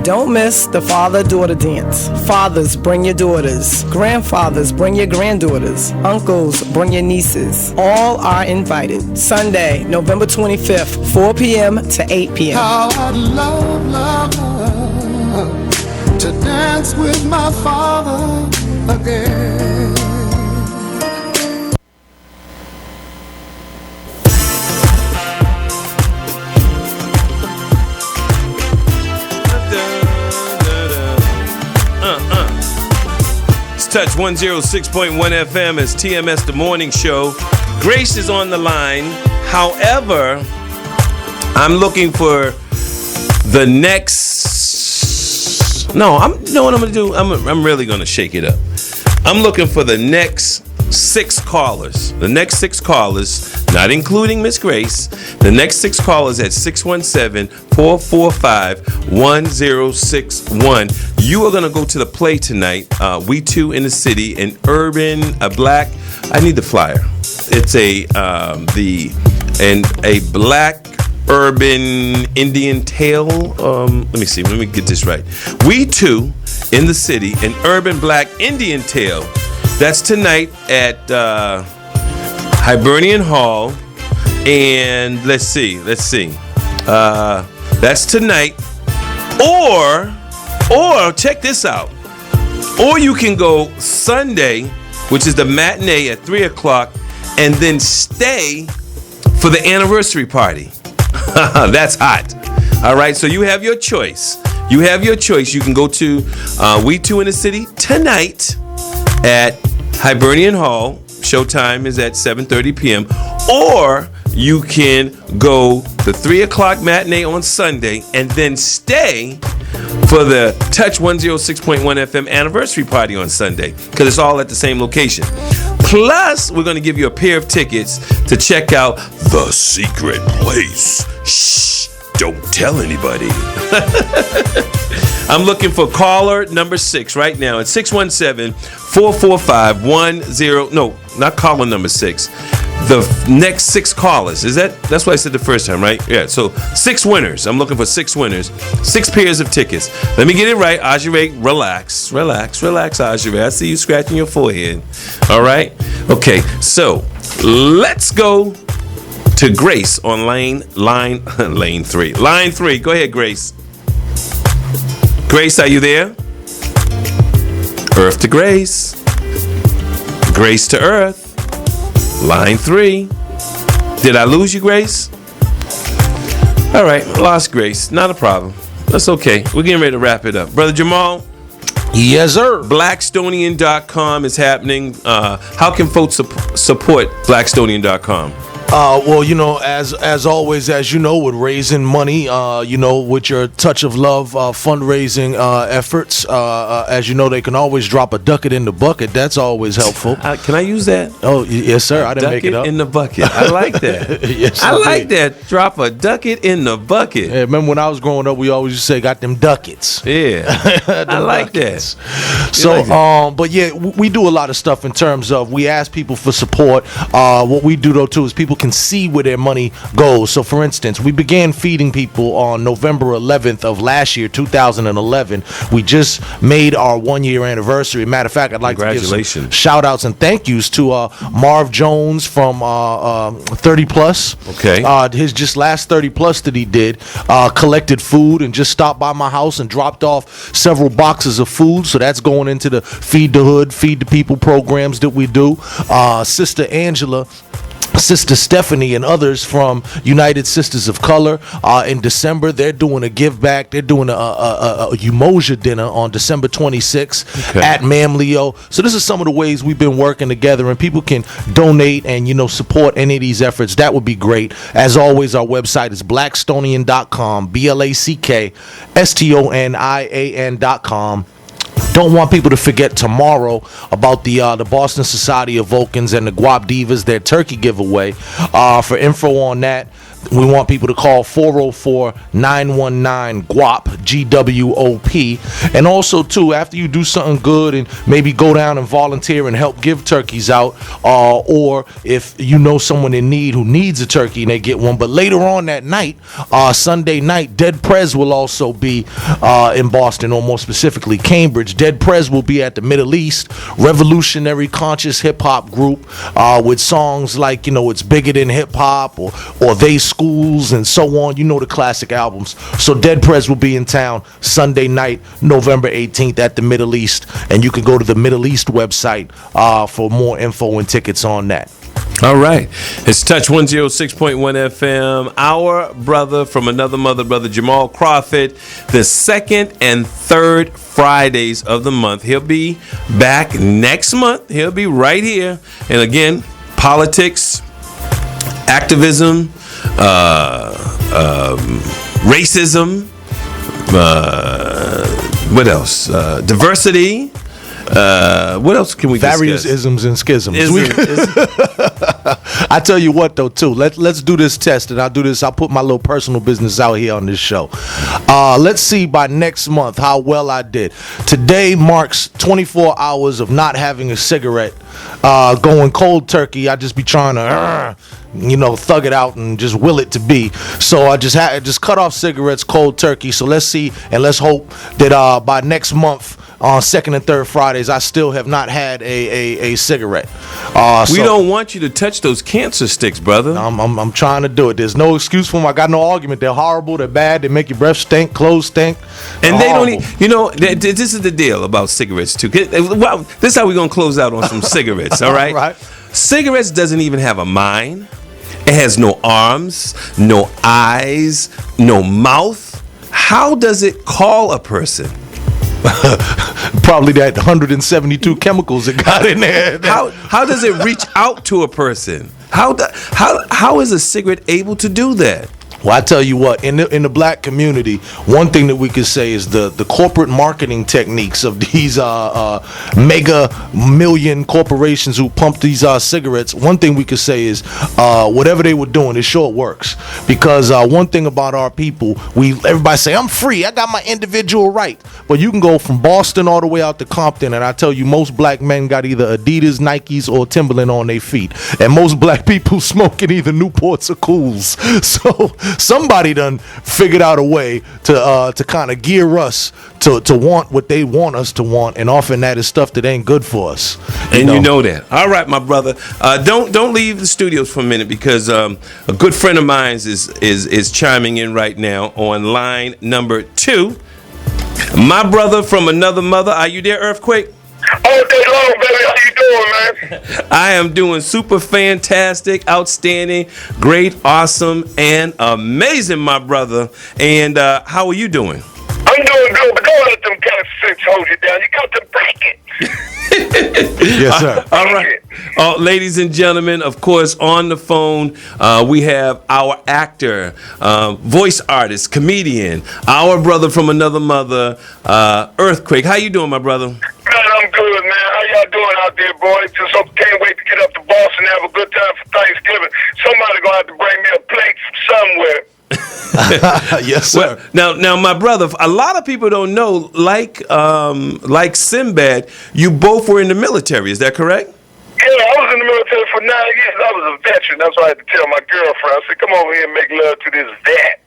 Don't miss the father-daughter dance. Fathers, bring your daughters. Grandfathers, bring your granddaughters. Uncles, bring your nieces. All are invited. Sunday, November 25th, 4 p.m. to 8 p.m. How I'd love to dance with my father again. Touch 106.1 FM as TMS The Morning Show. Grace is on the line. However, I'm looking for the next. No, you know what I'm gonna do? I'm really gonna shake it up. I'm looking for the next 6 callers. The next 6 callers, not including Miss Grace, the next 6 callers at 617-445-1061. You are going to go to the play tonight. We Two in the City, a black, I need the flyer. It's a black urban Indian tale. Let me see. Let me get this right. We Two in the City, an urban black Indian tale. That's tonight at Hibernian Hall. And let's see. That's tonight. Or check this out. Or you can go Sunday, which is the matinee at 3 o'clock, and then stay for the anniversary party. That's hot. All right, so you have your choice. You can go to We Two in the City tonight at Hibernian Hall. Showtime is at 7:30 p.m. Or you can go the 3 o'clock matinee on Sunday and then stay for the Touch 106.1 FM anniversary party on Sunday, because it's all at the same location. Plus, we're going to give you a pair of tickets to check out The Secret Place. Shh, don't tell anybody. I'm looking for caller number 6 right now at 617-445-10. No, not caller number 6. The next 6 callers. That's what I said the first time, right? Yeah, so 6 winners. I'm looking for 6 winners. 6 pairs of tickets. Let me get it right. Ajere, relax, Ajere. I see you scratching your forehead. All right? Okay, so let's go to Grace on lane 3. Line 3. Go ahead, Grace. Grace, are you there? Earth to Grace. Grace to Earth. Line 3. Did I lose you, Grace? All right, lost Grace. Not a problem. That's okay. We're getting ready to wrap it up. Brother Jamarhl? Yes, sir. Blackstonian.com is happening. How can folks support Blackstonian.com? Well, as always, as you know, with raising money, with your Touch of Love fundraising efforts, as you know, they can always drop a ducat in the bucket. That's always helpful. Can I use that? Oh, yes, sir. I didn't make it up. Ducat in the bucket. I like that. Yes, I like that. Drop a ducat in the bucket. Yeah, remember when I was growing up, we always used to say, got them ducats. Yeah. I like that. So, but yeah, we do a lot of stuff in terms of, we ask people for support. What we do, though, too, is people can see where their money goes. So for instance, we began feeding people on November 11th of last year, 2011. We just made our 1-year anniversary. Matter of fact, I'd like to give some shout outs and thank yous to Marv Jones from 30 Plus. Okay. His just last 30 Plus that he did, collected food and just stopped by my house and dropped off several boxes of food. So that's going into the Feed the Hood, Feed the People programs that we do. Sister Angela, Sister Stephanie, and others from United Sisters of Color. In December, they're doing a give back. They're doing a Umoja dinner on December 26th at Mam Leo. So this is some of the ways we've been working together, and people can donate and support any of these efforts. That would be great. As always, our website is blackstonian.com, BlackStonian.com. Don't want people to forget tomorrow about the Boston Society of Vulcans and the Guap Divas, their turkey giveaway. For info on that, we want people to call 404-919-GWOP, GWOP. And also, too, after you do something good and maybe go down and volunteer and help give turkeys out, or if you know someone in need who needs a turkey and they get one. But later on that night, Sunday night, Dead Prez will also be in Boston, or more specifically Cambridge. Dead Prez will be at the Middle East Revolutionary Conscious Hip Hop Group with songs like, It's Bigger Than Hip Hop or They Schools and so on. The classic albums. So Dead Prez will be in town Sunday night, November 18th at the Middle East. And you can go to the Middle East website for more info and tickets on that. All right. It's Touch 106.1 FM. Our brother from another mother, Brother Jamarhl Crawford, the second and third Fridays of the month. He'll be back next month. He'll be right here. And again, politics, activism, racism, what else? Diversity. What else can we Various discuss? isms and schisms. I tell you what, though, too. Let's do this test, and I'll put my little personal business out here on this show. Let's see by next month how well I did. Today marks 24 hours of not having a cigarette, going cold turkey. I just be trying to, thug it out and just will it to be. So I just cut off cigarettes cold turkey. So let's see, and let's hope that by next month, on second and third Fridays, I still have not had a cigarette. We don't want you to touch those cancer sticks, brother. I'm trying to do it. There's no excuse for them. I got no argument. They're horrible. They're bad. They make your breath stink. Clothes stink. And they don't. This is the deal about cigarettes too. Well, this is how we're gonna close out on some cigarettes. All right. Right. Cigarettes doesn't even have a mind. It has no arms, no eyes, no mouth. How does it call a person? Probably that 172 chemicals it got in there. How does it reach out to a person? How is a cigarette able to do that? Well, I tell you what, in the black community, one thing that we could say is the corporate marketing techniques of these mega million corporations who pump these cigarettes. One thing we could say is whatever they were doing, it sure works. Because one thing about our people, everybody say, I'm free, I got my individual right. But you can go from Boston all the way out to Compton, and I tell you, most black men got either Adidas, Nikes, or Timberland on their feet. And most black people smoking either Newports or Cools. So somebody done figured out a way to kind of gear us to want what they want us to want, and often that is stuff that ain't good for us. You know that. All right, my brother. Don't leave the studios for a minute, because a good friend of mine is chiming in right now on line number 2. My brother from another mother. Are you there, Earthquake? All day long, baby. How you doing, man? I am doing super fantastic, outstanding, great, awesome, and amazing, my brother. And how are you doing? I'm doing good, but don't let them kind of six hold you down. You got to break it. Yes, sir. All right. Ladies and gentlemen, of course, on the phone, we have our actor, voice artist, comedian, our brother from another mother, Earthquake. How you doing, my brother? Man, I'm good, man. How y'all doing out there, boy? Just can't wait to get up to Boston and have a good time for Thanksgiving. Somebody gonna have to bring me a plate from somewhere. Yes, sir. Well, now, my brother, a lot of people don't know, like Sinbad, you both were in the military. Is that correct? Yeah, I was in the military for 9 years. I was a veteran. That's why I had to tell my girlfriend. I said, come over here and make love to this vet.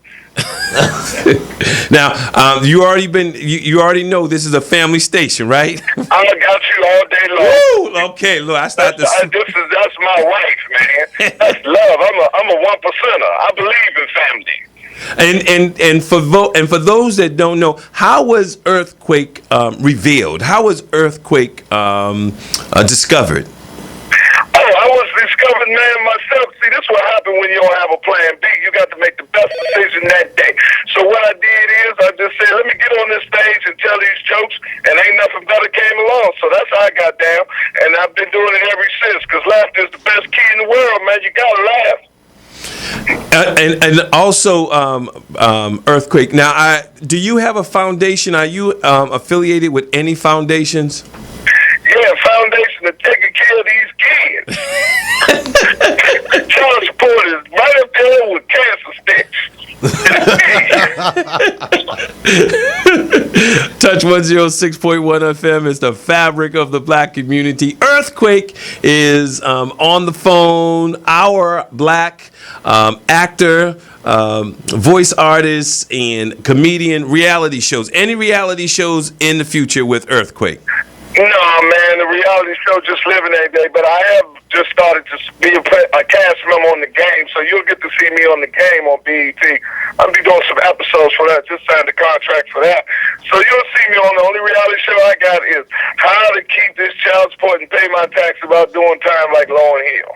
Now, you already know this is a family station, right? I got you all day long. Woo! Okay, look, that's my wife, man. That's love. I'm a 1%er. I believe in family. And for those that don't know, how was Earthquake revealed? How was Earthquake discovered? Oh, I was discovered, man, myself. See, this is what happened when you don't have a plan B. You got to make the best decision that day. So what I did is I just said, let me get on this stage and tell these jokes, and ain't nothing better came along. So that's how I got down, and I've been doing it ever since, because laughter is the best key in the world, man. You got to laugh. And also, Earthquake. Now, do you have a foundation? Are you affiliated with any foundations? Yeah, foundation of taking care of these kids. Child support is right up there with cancer sticks. Touch 106.1 FM is the fabric of the black community. Earthquake is on the phone. Our black actor, voice artist, and comedian. Reality shows. Any reality shows in the future with Earthquake? No, man, the reality show just living that day. But I have just started to be a cast member on the game, so you'll get to see me on the game on BET. I'll be doing some episodes for that. Just signed a contract for that. So you'll see me on the only reality show I got is how to keep this child support and pay my tax without doing time like Lauryn Hill.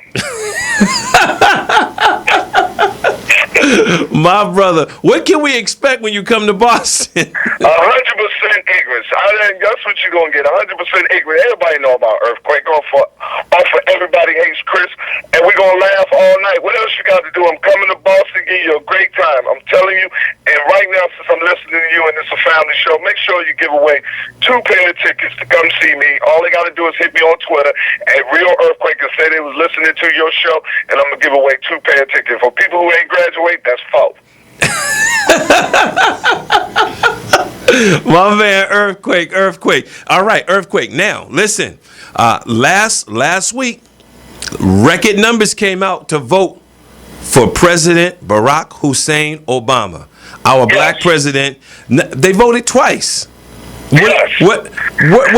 My brother, what can we expect when you come to Boston? 100% ignorance. That's what you're going to get, 100% ignorance. Everybody know about Earthquake. Off for Everybody Hates Chris, and we're going to laugh all night. What else you got to do? I'm coming to Boston, give you a great time. I'm telling you, and right now, since I'm listening to you and it's a family show, make sure show, you give away 2 pair of tickets to come see me. All they got to do is hit me on Twitter at Real Earthquake and say they was listening to your show, and I'm going to give away 2 pair of tickets. For people who ain't graduate, that's false. My man, Earthquake. All right, Earthquake. Now, listen. Last week, record numbers came out to vote for President Barack Hussein Obama, our black president. They voted twice. Yes. What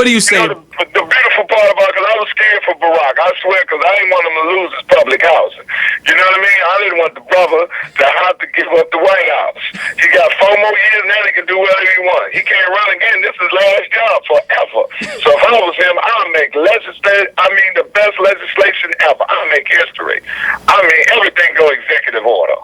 do you say? The beautiful part about it, because I was scared for Barack, I swear, because I didn't want him to lose his public housing. You know what I mean? I didn't want the brother to have to give up the White House. He got 4 more years, now he can do whatever he wants. He can't run again. This is his last job forever. So if I was him, I'd make the best legislation ever. I'd make history. Everything go executive order.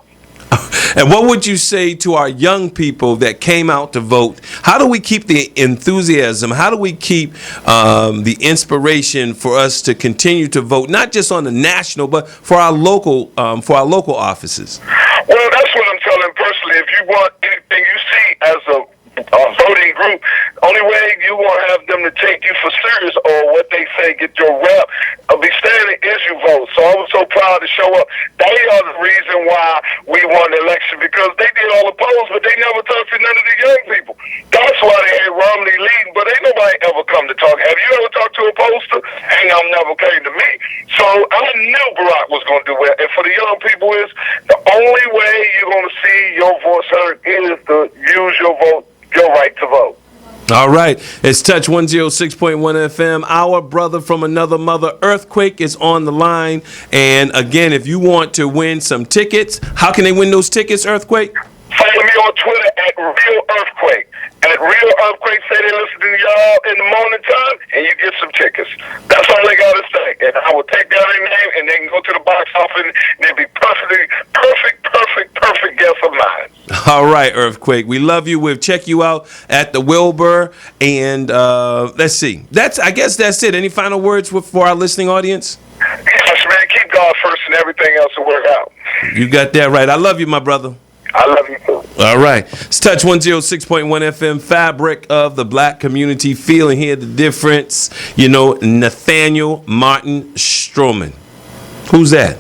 And what would you say to our young people that came out to vote? How do we keep the enthusiasm? How do we keep the inspiration for us to continue to vote, not just on the national, but for our local offices? Well, that's what I'm telling personally. If you want anything you see as a voting group, only way you won't have them to take you for serious or what they say, get your rep, be standing is you vote. So I was so proud to show up. They are the reason why we won the election, because they did all the polls, but they never talked to none of the young people. That's why they had Romney leading, but ain't nobody ever come to talk. Have you ever talked to a pollster? Ain't them never came to me. So I knew Barack was going to do well. And for the young people, is the only way you're going to see your voice heard is to use your vote, your right to vote. All right. It's Touch 106.1 FM. Our brother from another mother, Earthquake, is on the line. And again, if you want to win some tickets, how can they win those tickets, Earthquake? Follow me on Twitter at Real Earthquake. At Real Earthquake, say they listen to y'all in the morning time, and you get some tickets. That's all they got to say. And I will take down their name, and they can go to the box office, and they'll be perfect guest of mine. All right, Earthquake. We love you. We'll check you out at the Wilbur. And let's see. I guess that's it. Any final words for our listening audience? Yes, man. Keep God first, and everything else will work out. You got that right. I love you, my brother. I love you too. All right. It's Touch 106.1 FM, fabric of the black community. Feel and hear the difference. You know, Nathaniel Martin Stroman. Who's that?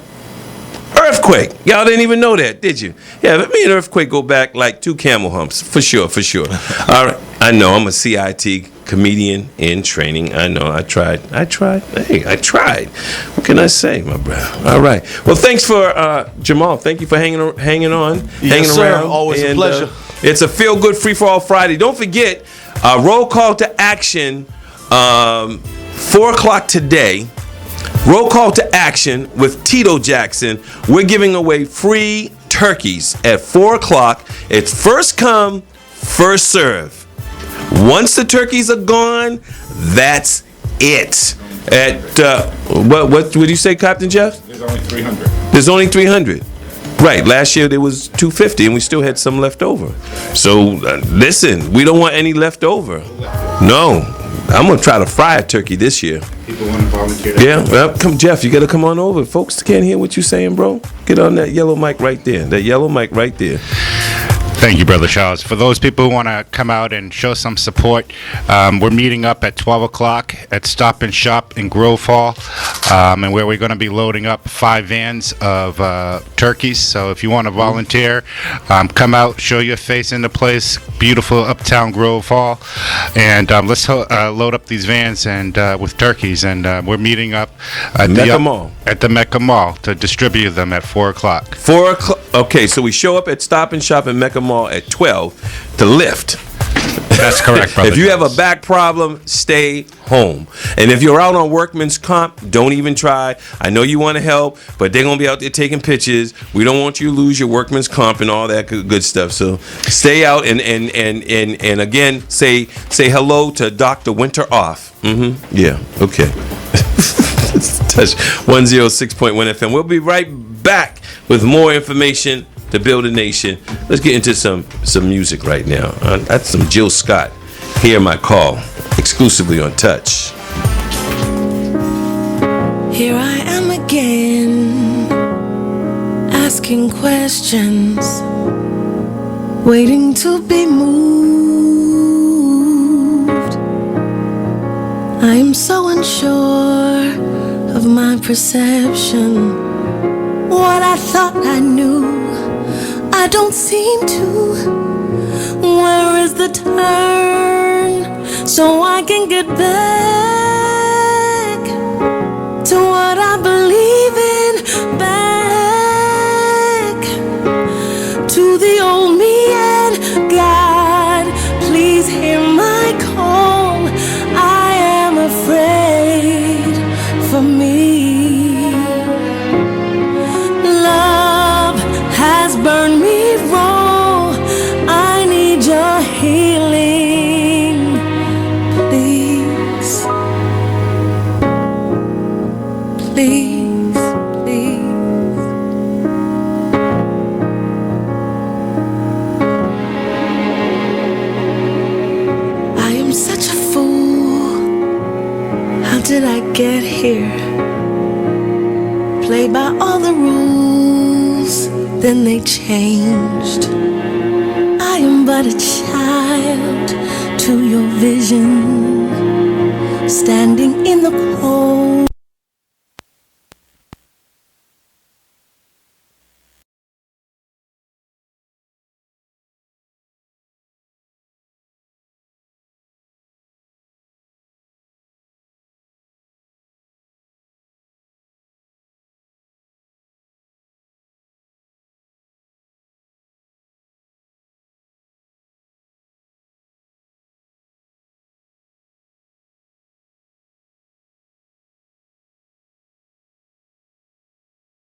Earthquake. Y'all didn't even know that, did you? Yeah, me and Earthquake go back like 2 camel humps. For sure. All right. I know. I'm a CIT comedian in training. I know. I tried. Hey, I tried. What can I say, my brother? All right. Well, thanks for Jamarhl. Thank you for hanging on, hanging around. Always a pleasure. It's a Feel Good Free for All Friday. Don't forget, roll call to action, 4 o'clock today. Roll call to action with Tito Jackson. We're giving away free turkeys at 4 o'clock. It's first come, first serve. Once the turkeys are gone, that's it. At what would you say, Captain Jeff? There's only 300. There's only 300. Right. Last year there was 250, and we still had some left over. So listen, we don't want any left over. No. I'm going to try to fry a turkey this year. People want to volunteer. Yeah, well, come, Jeff, you got to come on over. Folks can't hear what you're saying, bro. Get on that yellow mic right there. Thank you, Brother Charles. For those people who want to come out and show some support, we're meeting up at 12 o'clock at Stop and Shop in Grove Hall, and where we're going to be loading up 5 vans of turkeys. So if you want to volunteer, come out, show your face in the place, beautiful uptown Grove Hall, and let's load up these vans and with turkeys. And we're meeting up at the Mecca Mall to distribute them at 4 o'clock. 4 o'clock. Okay, so we show up at Stop and Shop in Mecca Mall at 12 to lift. That's correct, brother. If you have a back problem, stay home. And if you're out on workman's comp, don't even try. I know you want to help, but they're going to be out there taking pictures. We don't want you to lose your workman's comp and all that good stuff. So stay out and again, say hello to Dr. Winter Off. Yeah, okay. Touch 106.1 FM. We'll be right back with more information to build a nation. Let's get into some music right now. That's some Jill Scott. Hear My Call, exclusively on Touch. Here I am again, asking questions, waiting to be moved. I am so unsure of my perception. What I thought I knew, I don't seem to. Where is the turn so I can get back to what I believe in? Back to the old me. And God, please hear my call. I am afraid for me. Love has burned me raw. I need your healing, please. Please, please. I am such a fool. How did I get here? Play by all the rules, then they changed. I am but a child to your vision, standing in the cold.